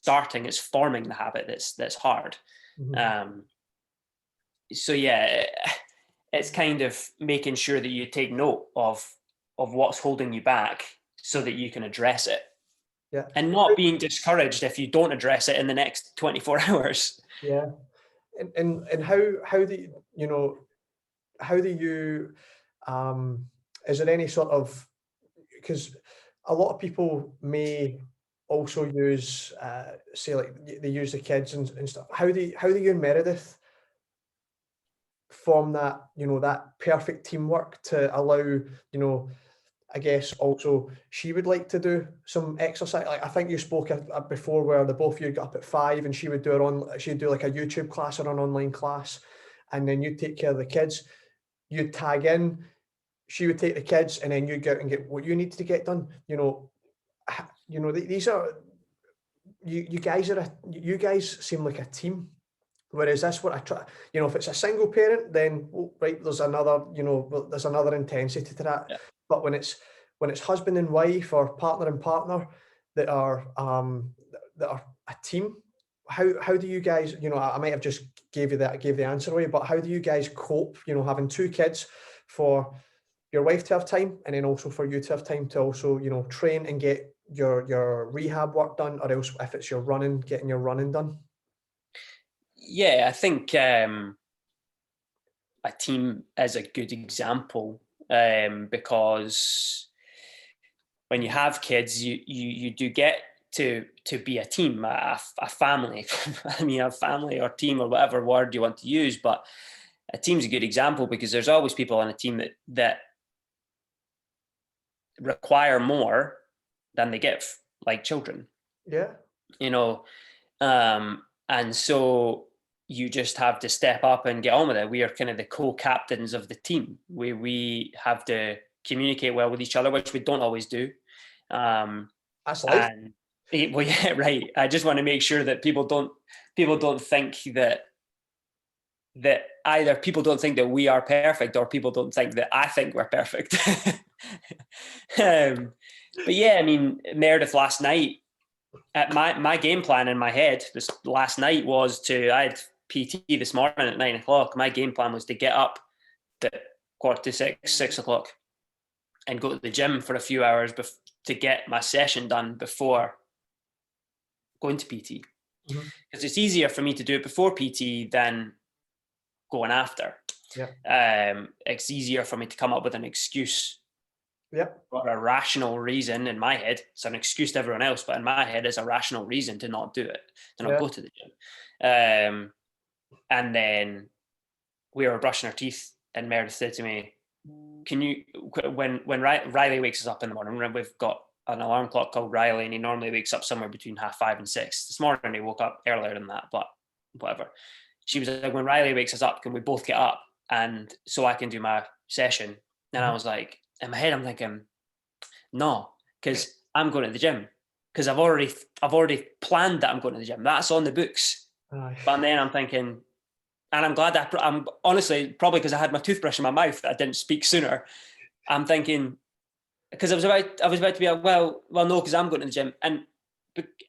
forming the habit that's hard. Mm-hmm. So yeah, it's kind of making sure that you take note of what's holding you back so that you can address it. Yeah. And not being discouraged if you don't address it in the next 24 hours. Yeah. And how do how do you is there any sort of, because a lot of people may also use say like they use the kids and stuff. How do you and Meredith form that, that perfect teamwork to allow, I guess also she would like to do some exercise. Like I think you spoke before where the both of you got up at 5 and she'd do like a YouTube class or an online class, and then you'd take care of the kids. You'd tag in, she would take the kids, and then you'd go out and get what you needed to get done. These are you guys seem like a team. Whereas that's what I try, if it's a single parent, then right, there's another intensity to that. Yeah. But when it's husband and wife or partner and partner that are a team, how do you guys, I might have just gave the answer away, but how do you guys cope, having 2 kids, for your wife to have time and then also for you to have time to also, train and get your rehab work done, or else if it's getting your running done? Yeah, I think a team is a good example, because when you have kids, you do get to be a team, a family. I mean, a family or team or whatever word you want to use, but a team's a good example because there's always people on a team that require more than they give, like children. Yeah. And so you just have to step up and get on with it. We are kind of the co-captains of the team. We have to communicate well with each other, which we don't always do. That's life. Well, yeah, right. I just want to make sure that people don't think that either people don't think that we are perfect, or people don't think that I think we're perfect. But yeah, I mean, Meredith last night, my game plan in my head this last night was I had PT this morning at 9 o'clock. My game plan was to get up at 5:45, 6 o'clock, and go to the gym for a few hours to get my session done before going to PT. Because it's easier for me to do it before PT than going after. Yeah. It's easier for me to come up with an excuse. Yeah. For a rational reason in my head. It's an excuse to everyone else, but in my head, it's a rational reason to not do it, to not go to the gym. And then we were brushing our teeth, and Meredith said to me, "Can you, when Riley wakes us up in the morning, we've got an alarm clock called Riley, and he normally wakes up somewhere between 5:30 and 6. This morning he woke up earlier than that, but whatever." She was like, "When Riley wakes us up, can we both get up and so I can do my session?" And I was like, in my head, I'm thinking, no, because I'm going to the gym, because I've already planned that I'm going to the gym. That's on the books. But then I'm thinking, and I'm glad that I'm honestly, probably because I had my toothbrush in my mouth, I didn't speak sooner. I'm thinking, because I was about to be like, well, no, because I'm going to the gym, and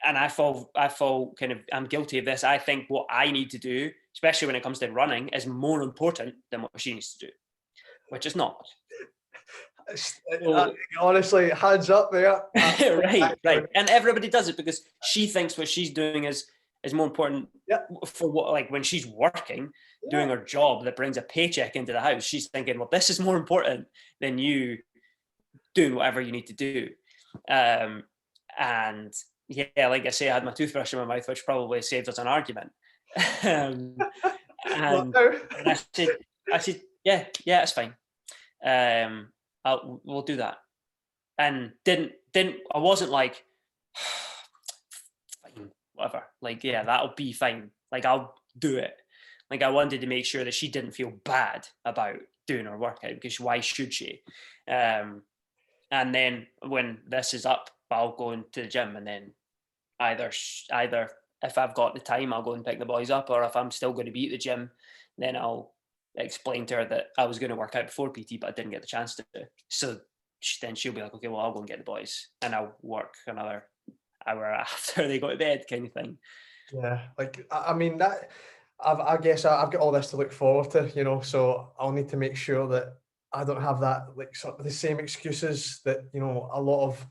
I fall kind of, I'm guilty of this. I think what I need to do, especially when it comes to running, is more important than what she needs to do, which is not. Honestly, hands up there. right. And everybody does it because she thinks what she's doing is more important. For what, like when she's working, doing her job that brings a paycheck into the house, she's thinking, well, this is more important than you doing whatever you need to do. And yeah, like I say, I had my toothbrush in my mouth, which probably saved us an argument. um, Well, and, no. and I said, yeah, it's fine. We'll do that. And I wasn't like, fine, whatever. Like, yeah, that'll be fine. Like, I'll do it. Like, I wanted to make sure that she didn't feel bad about doing her workout, because why should she? And then when this is up, I'll go into the gym, and then either if I've got the time, I'll go and pick the boys up, or if I'm still going to be at the gym, then I'll explain to her that I was going to work out before PT, but I didn't get the chance to. So then she'll be like, okay, well, I'll go and get the boys, and I'll work another hour after they go to bed, kind of thing. Yeah, like I mean that. I guess I've got all this to look forward to, you know. So I'll need to make sure that I don't have that, like, sort of the same excuses that, you know, a lot of,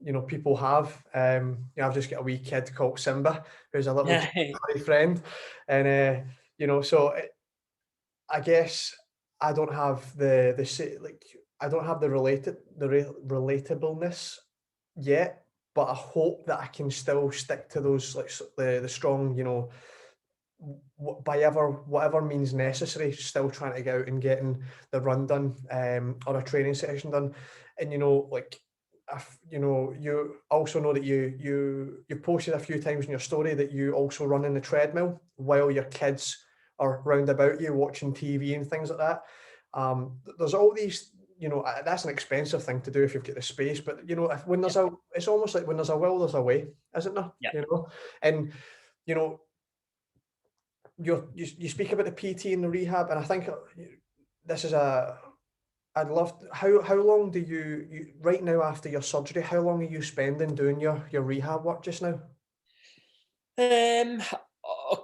you know, people have. You know, I've just got a wee kid called Simba, who's a little furry friend, and you know, so I guess I don't have like, I don't have the relatableness yet, but I hope that I can still stick to those, like, the strong, you know, by whatever means necessary, still trying to get out and getting the run done, or a training session done. And, you know, like, you know, you also know that you posted a few times in your story that you also run in the treadmill while your kids are round about you watching TV and things like that. There's all these, you know, that's an expensive thing to do if you've got the space, but, you know, when there's it's almost like when there's a will, there's a way, isn't there? Yeah. You know, and, you know, you speak about the PT and the rehab, and I think this is I'd love how long do you right now after your surgery, how long are you spending doing your rehab work just now?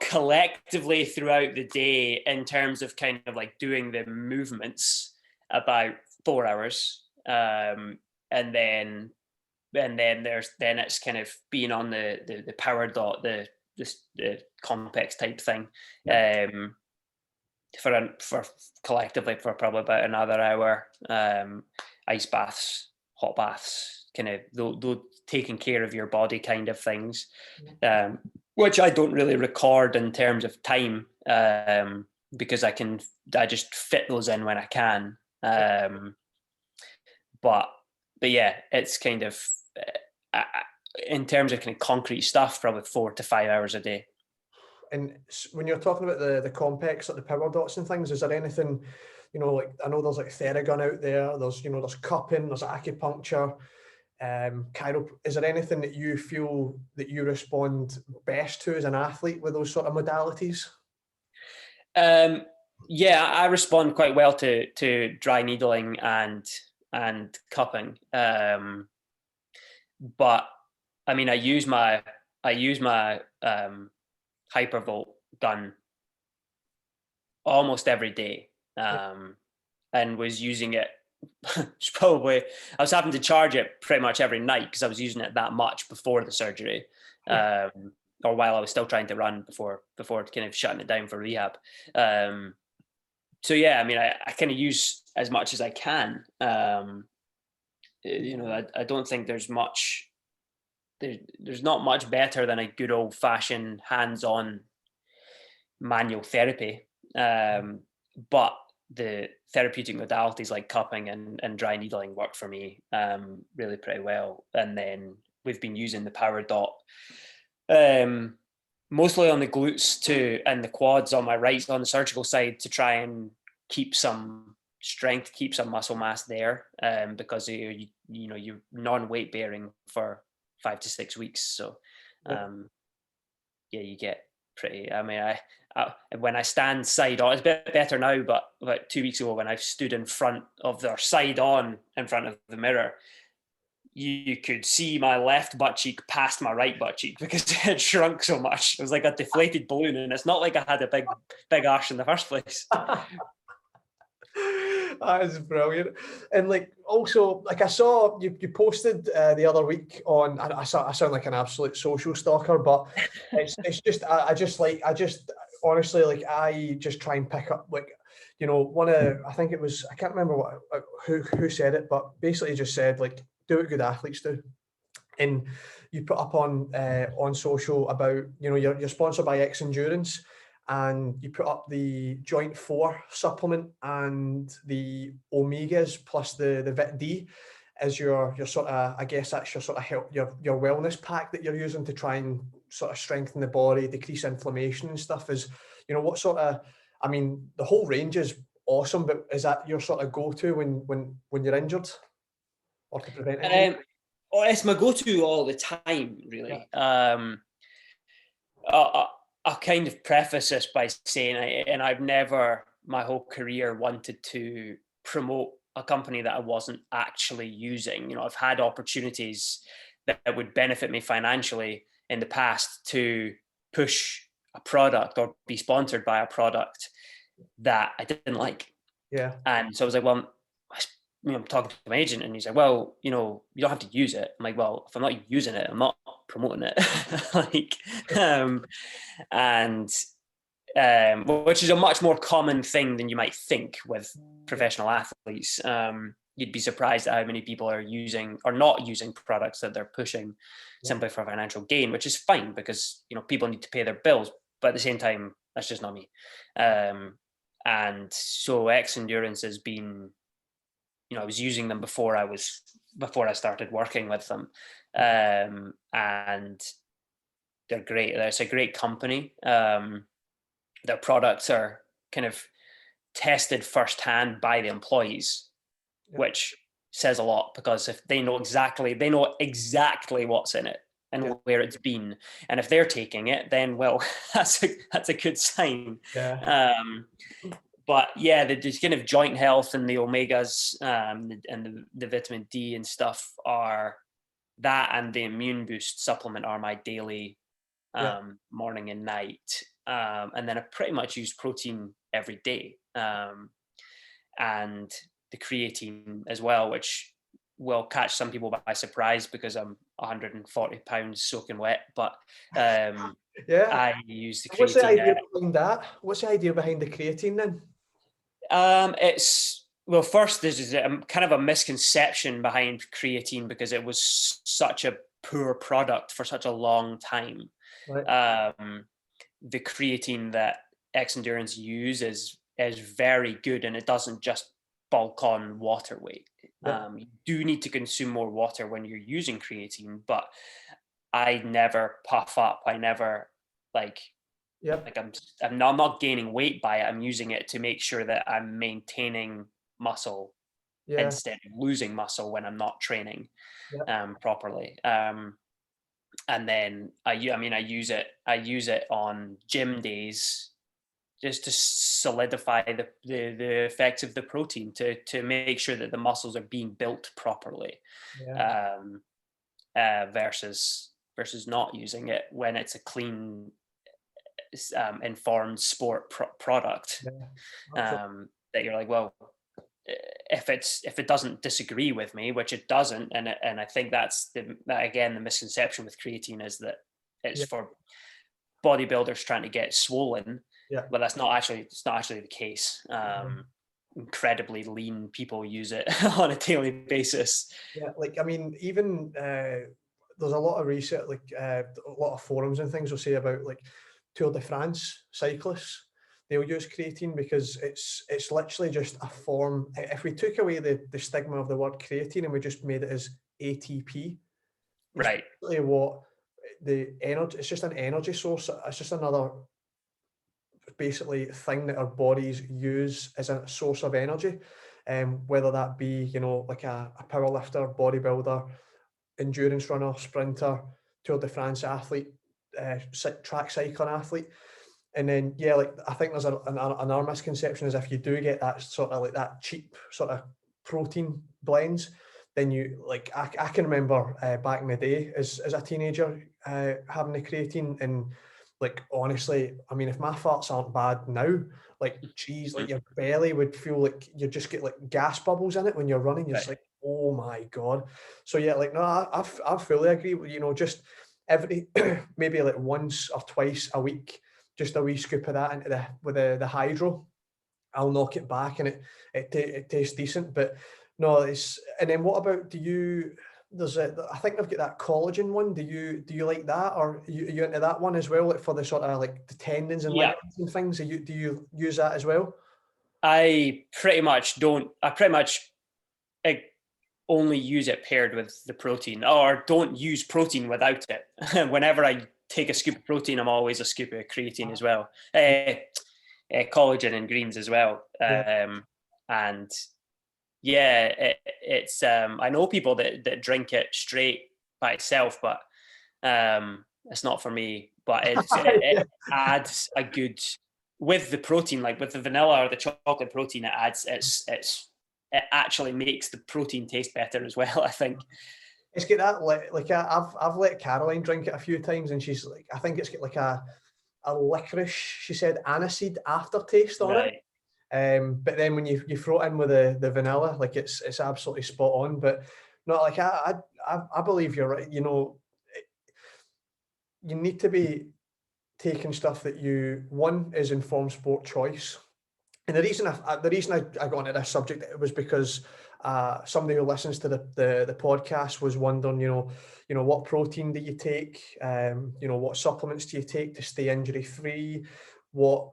Collectively throughout the day, in terms of kind of like doing the movements, about 4 hours, and then it's kind of being on the power dot, the complex type thing, for collectively for probably about another hour. Ice baths, hot baths, kind of those taking care of your body kind of things, which I don't really record in terms of time, because I just fit those in when I can. But yeah, it's kind of in terms of kind of concrete stuff, probably 4 to 5 hours a day. And when you're talking about the complex, like the power dots and things, is there anything, you know, like, I know there's like Theragun out there, there's, you know, there's cupping, there's acupuncture, is there anything that you feel that you respond best to as an athlete with those sort of modalities? Yeah, I respond quite well to dry needling and cupping. But I mean, I use my hypervolt gun almost every day, and was using it. I was having to charge it pretty much every night because I was using it that much before the surgery, or while I was still trying to run before kind of shutting it down for rehab. So yeah, I mean, I kind of use as much as I can. You know, I don't think there's much. There's not much better than a good old fashioned hands-on manual therapy. But the therapeutic modalities like cupping and dry needling work for me really pretty well. And then we've been using the power dot mostly on the glutes too, and the quads on my right, on the surgical side, to try and keep some strength, keep some muscle mass there, because you know, you're non-weight bearing for 5 to 6 weeks. So yeah, you get pretty, I mean, I when I stand side on, it's a bit better now, but about 2 weeks ago when I stood in front of their side on in front of the mirror, you could see my left butt cheek past my right butt cheek because it had shrunk so much. It was like a deflated balloon, and it's not like I had a big arse in the first place. That is brilliant. And like, also, like, I saw you posted the other week on, I sound like an absolute social stalker, but it's just I just honestly, like, I just try and pick up, like, you know, I think it was, I can't remember who said it, but basically just said, like, do what good athletes do. and you put up on social about, you know, you're sponsored by Xendurance, and you put up the Joint 4 supplement and the Omegas plus the Vit D as your sort of, I guess that's your sort of help, your wellness pack that you're using to try and sort of strengthen the body, decrease inflammation and stuff. Is, you know, what sort of, I mean, the whole range is awesome, but is that your sort of go-to when you're injured or to prevent injury? Well, it's my go-to all the time, really. Yeah. I'll kind of preface this by saying, and I've never, my whole career, wanted to promote a company that I wasn't actually using. You know, I've had opportunities that would benefit me financially in the past to push a product or be sponsored by a product that I didn't like. Yeah. And so I was like, well, I'm talking to my agent, and he's like, well, you know, you don't have to use it. I'm like, well, if I'm not using it, I'm not promoting it. Like, which is a much more common thing than you might think with professional athletes. You'd be surprised at how many people are using or not using products that they're pushing simply for financial gain, which is fine because, you know, people need to pay their bills, but at the same time, that's just not me. And so Xendurance has been, you know, I was using them before I started working with them, and they're great. It's a great company. Their products are kind of tested firsthand by the employees, which says a lot, because if they know exactly what's in it and where it's been, and if they're taking it, then, well, that's a good sign. But yeah, the kind of joint health and the omegas, and the vitamin D and stuff are that, and the immune boost supplement are my daily morning and night. And then I pretty much use protein every day, and the creatine as well, which will catch some people by surprise because I'm 140 pounds soaking wet. But I use the creatine. What's the idea behind that? What's the idea behind the creatine then? Well, first, there's kind of a misconception behind creatine because it was such a poor product for such a long time. Right. The creatine that Xendurance use is very good, and it doesn't just bulk on water weight. You do need to consume more water when you're using creatine, but I never puff up. I never like I'm not gaining weight by it. I'm using it to make sure that I'm maintaining muscle instead of losing muscle when I'm not training properly. And then I use it on gym days just to solidify the effects of the protein to make sure that the muscles are being built properly, versus not using it when it's a clean, informed sport product. That you're like, well, if it doesn't disagree with me, which it doesn't, and I think that's again the misconception with creatine is that it's for bodybuilders trying to get swollen. But it's not actually the case. Incredibly lean people use it on a daily basis. Like, I mean, even there's a lot of research, like a lot of forums and things will say about like Tour de France cyclists. They'll use creatine because it's literally just a form. If we took away the stigma of the word creatine and we just made it as ATP, right? What the energy? It's just an energy source. It's just another basically thing that our bodies use as a source of energy, whether that be, you know, like a power lifter, bodybuilder, endurance runner, sprinter, Tour de France athlete, track cycling athlete. And then, like, I think there's another misconception is if you do get that sort of like that cheap sort of protein blends, then you like, I can remember back in the day as a teenager having the creatine, and like, honestly, I mean, if my farts aren't bad now, like, geez, like your belly would feel like you just get like gas bubbles in it when you're running. You're just like, oh my God. So yeah, like, no, I fully agree with, you know, just every, maybe like once or twice a week, just a wee scoop of that into the hydro. I'll knock it back and it tastes decent. But no, and then what about, do you, I think they've got that collagen one. Do you like that, or are you into that one as well, like for the sort of like the tendons and Yeah. ligaments and things? Do you use that as well? I pretty much don't. I pretty much only use it paired with the protein, or don't use protein without it. Whenever I take a scoop of protein, I'm always a scoop of creatine as well. Collagen and greens as well. And yeah, it's I know people that drink it straight by itself, but it's not for me. But it adds a good, with the protein, like with the vanilla or the chocolate protein, it actually makes the protein taste better as well, I think. It's got that like I've let Caroline drink it a few times, and she's like, I think it's got like a licorice, she said, aniseed aftertaste on it. But then when you throw it in with the vanilla, like it's absolutely spot on. But not like I believe you're right. You know, you need to be taking stuff that one is informed sport choice. And the reason I got into this subject, it was because somebody who listens to the podcast was wondering, you know, what protein do you take? You know, what supplements do you take to stay injury free? What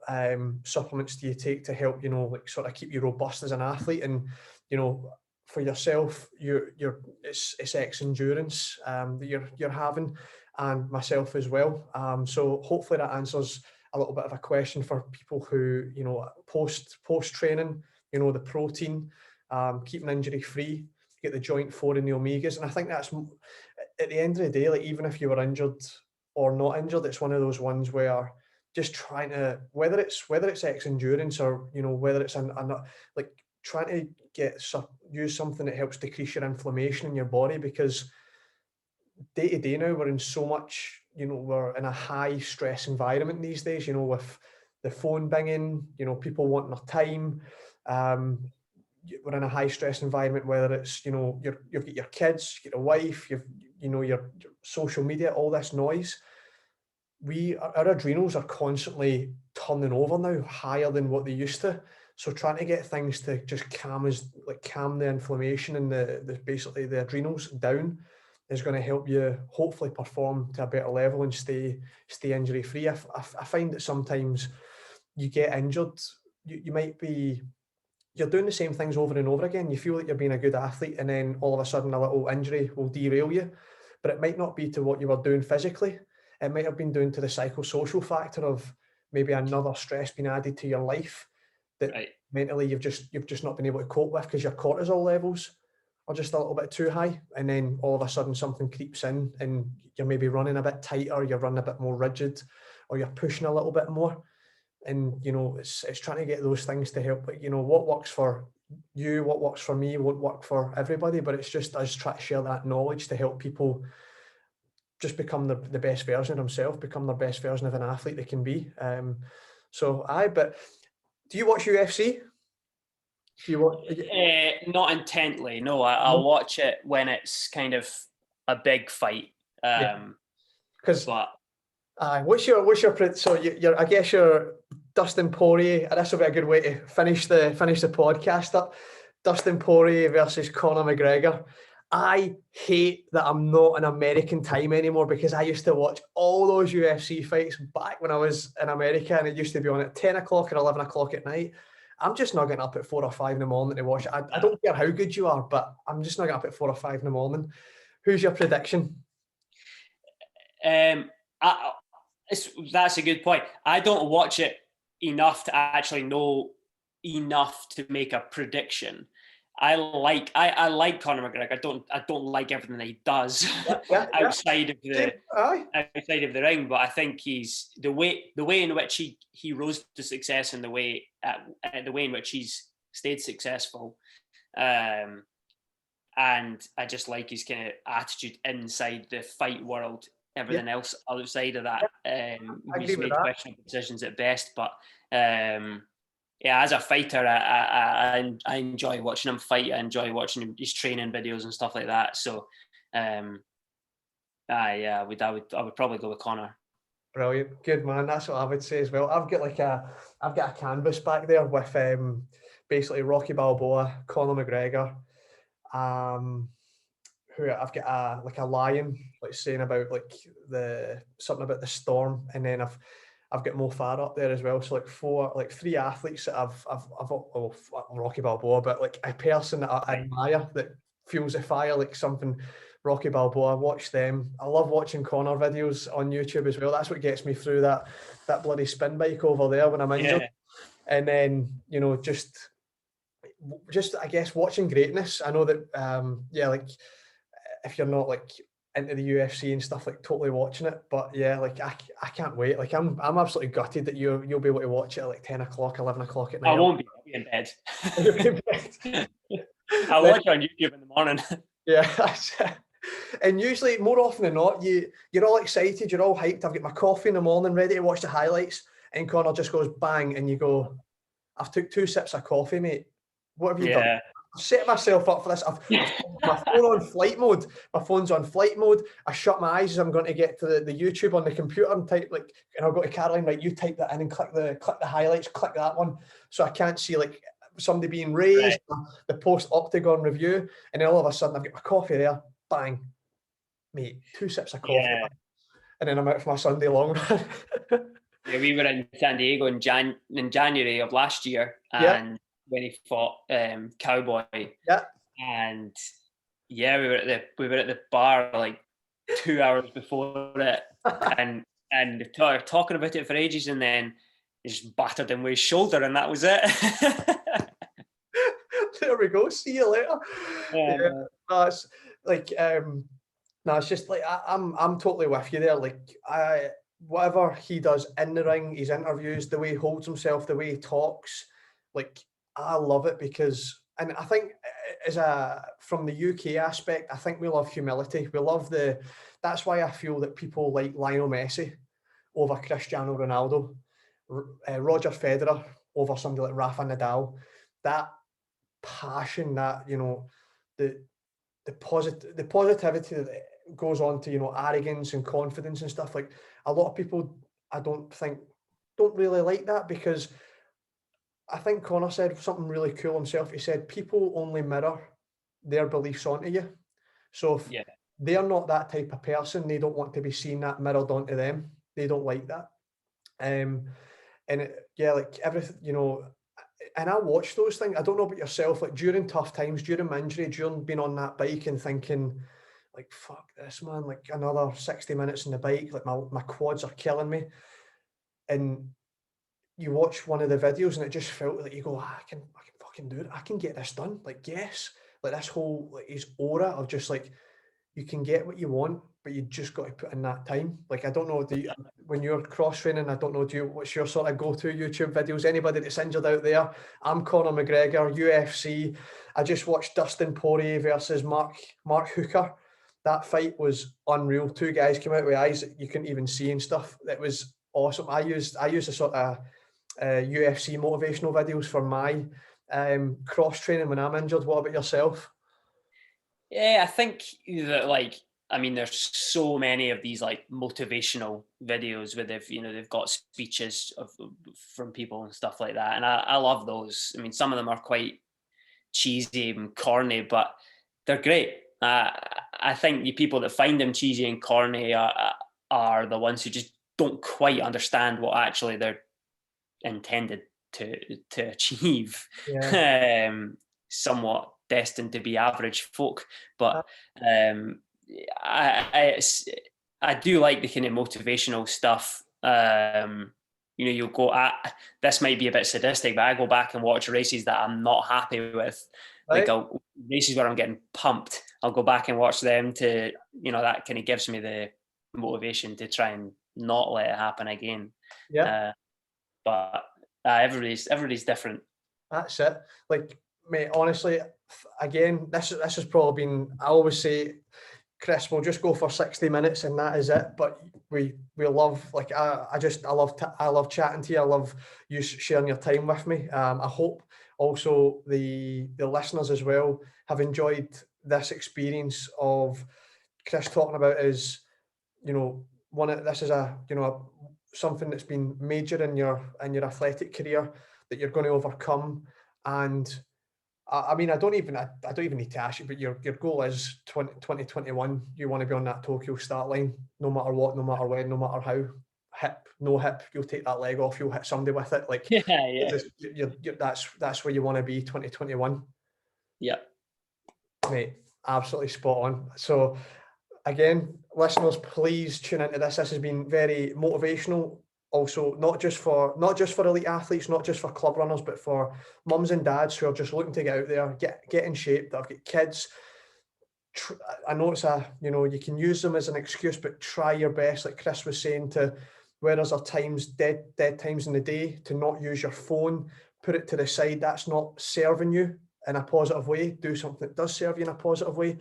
supplements do you take to help, you know, like sort of keep you robust as an athlete? And, you know, for yourself, it's Xendurance that you're having, and myself as well. So hopefully that answers a little bit of a question for people who, you know, post training, you know, the protein, keeping injury free, get the joint 4 and the omegas. And I think that's, at the end of the day, like even if you were injured or not injured, it's one of those ones where just trying to, whether it's Xendurance, or, you know, whether it's like trying to use something that helps decrease your inflammation in your body, because day to day now we're in so much, you know, we're in a high stress environment these days, you know, with the phone binging, you know, people wanting their time. We're in a high stress environment, whether it's, you know, you've got your kids, you've got a wife, you know, your social media, all this noise. Our adrenals are constantly turning over now, higher than what they used to. So trying to get things to just calm the inflammation and the basically the adrenals down is going to help you hopefully perform to a better level and stay injury free. I find that sometimes you get injured, you're doing the same things over and over again. You feel like you're being a good athlete, and then all of a sudden a little injury will derail you. But it might not be to what you were doing physically. It might have been down to the psychosocial factor of maybe another stress being added to your life that mentally you've just not been able to cope with, because your cortisol levels are just a little bit too high. And then all of a sudden something creeps in and you're maybe running a bit tighter, you're running a bit more rigid, or you're pushing a little bit more. And, you know, it's trying to get those things to help. But, you know, what works for you, what works for me, won't work for everybody. But it's just us trying to share that knowledge to help people just become the best version of themselves, become their best version of an athlete they can be. But do you watch UFC? Do you watch? Not intently, no. I'll watch it when it's kind of a big fight. Because what's your so you're I guess you're Dustin Poirier, and this will be a good way to finish the podcast up. Dustin Poirier versus Conor McGregor. I hate that I'm not in American time anymore, because I used to watch all those UFC fights back when I was in America, and it used to be on at 10 o'clock or 11 o'clock at night. I'm just not getting up at 4 or 5 in the morning to watch it. I don't care how good you are, but I'm just not getting up at 4 or 5 in the morning. Who's your prediction? That's a good point. I don't watch it enough to actually know enough to make a prediction. I like Conor McGregor. I don't like everything that he does outside of the ring, but I think he's the way in which he rose to success, and the way in which he's stayed successful. And I just like his kind of attitude inside the fight world. Everything else outside of that, he's made questionable decisions at best. But as a fighter, I enjoy watching him fight. I enjoy watching his training videos and stuff like that. So, I would probably go with Conor. Brilliant, good man. That's what I would say as well. I've got a canvas back there with basically Rocky Balboa, Conor McGregor. who I've got a lion like saying about like something about the storm, and then I've got Mo Farah up there as well. So like three athletes that I've Rocky Balboa, but like a person that I admire that fuels the fire like something Rocky Balboa. Watch them. I love watching Conor videos on YouTube as well. That's what gets me through that bloody spin bike over there when I'm injured. Yeah. And then, you know, just I guess watching greatness. I know that like if you're not like into the UFC and stuff, like totally watching it, but yeah, like I can't wait. Like I'm absolutely gutted that you'll be able to watch it at like 10 o'clock, 11 o'clock at night. I won't be. I'll be in bed. You'll be in bed. I'll watch it on YouTube in the morning. Yeah, that's it. And usually, more often than not, you're all excited, you're all hyped. I've got my coffee in the morning, ready to watch the highlights, and Connor just goes bang, and you go, "I've took 2 sips of coffee, mate. What have you done? I've set myself up for this. I've my phone on flight mode. My phone's on flight mode. I shut my eyes as I'm going to get to the YouTube on the computer and type and I'll go to Caroline, right, you type that in and click the highlights, click that one, so I can't see like somebody being raised, the post octagon review, and then all of a sudden I've got my coffee there, bang, mate, 2 sips of coffee, and then I'm out for my Sunday long run. Yeah, we were in San Diego in January of last year, and when he fought Cowboy, and we were at the bar like 2 hours before it, and talking about it for ages, and then he just battered him with his shoulder, and that was it. There we go. See you later. No, it's like no, it's just like I'm totally with you there. Like whatever he does in the ring, his interviews, the way he holds himself, the way he talks, like I love it because, and I think from the UK aspect, I think we love humility. We love that's why I feel that people like Lionel Messi over Cristiano Ronaldo, Roger Federer over somebody like Rafa Nadal. That passion, that, you know, the positivity that goes on to, you know, arrogance and confidence and stuff. Like a lot of people, I don't really like that, because I think Conor said something really cool himself. He said people only mirror their beliefs onto you. So if they're not that type of person, they don't want to be seen that mirrored onto them. They don't like that. And like everything, you know, and I watch those things. I don't know about yourself, like during tough times, during my injury, during being on that bike and thinking, like, fuck this, man, like another 60 minutes on the bike, like my quads are killing me. And you watch one of the videos and it just felt like you go, I can fucking do it. I can get this done. Like, yes, like this whole, like his aura of just like, you can get what you want, but you just got to put in that time. Like, I don't know, when you're cross training, I don't know, what's your sort of go-to YouTube videos? Anybody that's injured out there? I'm Conor McGregor, UFC. I just watched Dustin Poirier versus Mark Hooker. That fight was unreal. 2 guys came out with eyes that you couldn't even see and stuff. That was awesome. I used a sort of UFC motivational videos for my cross training when I'm injured. What about yourself? Yeah, I think that, like, I mean, there's so many of these like motivational videos where they've got speeches from people and stuff like that, and I love those. I mean, some of them are quite cheesy and corny, but they're great. I think the people that find them cheesy and corny are the ones who just don't quite understand what actually they're intended to achieve. Somewhat destined to be average folk, but I do like the kind of motivational stuff. You know, you'll go, this might be a bit sadistic, but I go back and watch races that I'm not happy with. Like races where I'm getting pumped, I'll go back and watch them to, you know, that kind of gives me the motivation to try and not let it happen again. But everybody's different. That's it. Like, mate, honestly, again, this has probably been, I always say, Chris, we'll just go for 60 minutes and that is it. But we love, like, I love chatting to you. I love you sharing your time with me. I hope also the listeners as well have enjoyed this experience of Chris talking about his, you know, this is something that's been major in your athletic career that you're going to overcome, and I mean, I don't even need to ask you, but your goal is 2021. You want to be on that Tokyo start line, no matter what, no matter when, no matter how. Hip, no hip, you'll take that leg off, you'll hit somebody with it. Like, Yeah. that's where you want to be, 2021. Yeah. Mate, absolutely spot on. So again, listeners, please tune into this. This has been very motivational. Also, not just for elite athletes, not just for club runners, but for mums and dads who are just looking to get out there, get in shape, that have got kids. I know it's you can use them as an excuse, but try your best, like Chris was saying, to where there's times, dead times in the day, to not use your phone, put it to the side. That's not serving you in a positive way. Do something that does serve you in a positive way.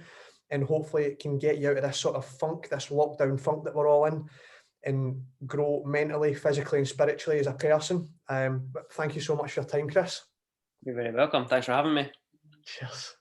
And hopefully it can get you out of this sort of funk, this lockdown funk that we're all in, and grow mentally, physically, and spiritually as a person. But thank you so much for your time, Chris. You're very welcome. Thanks for having me. Cheers.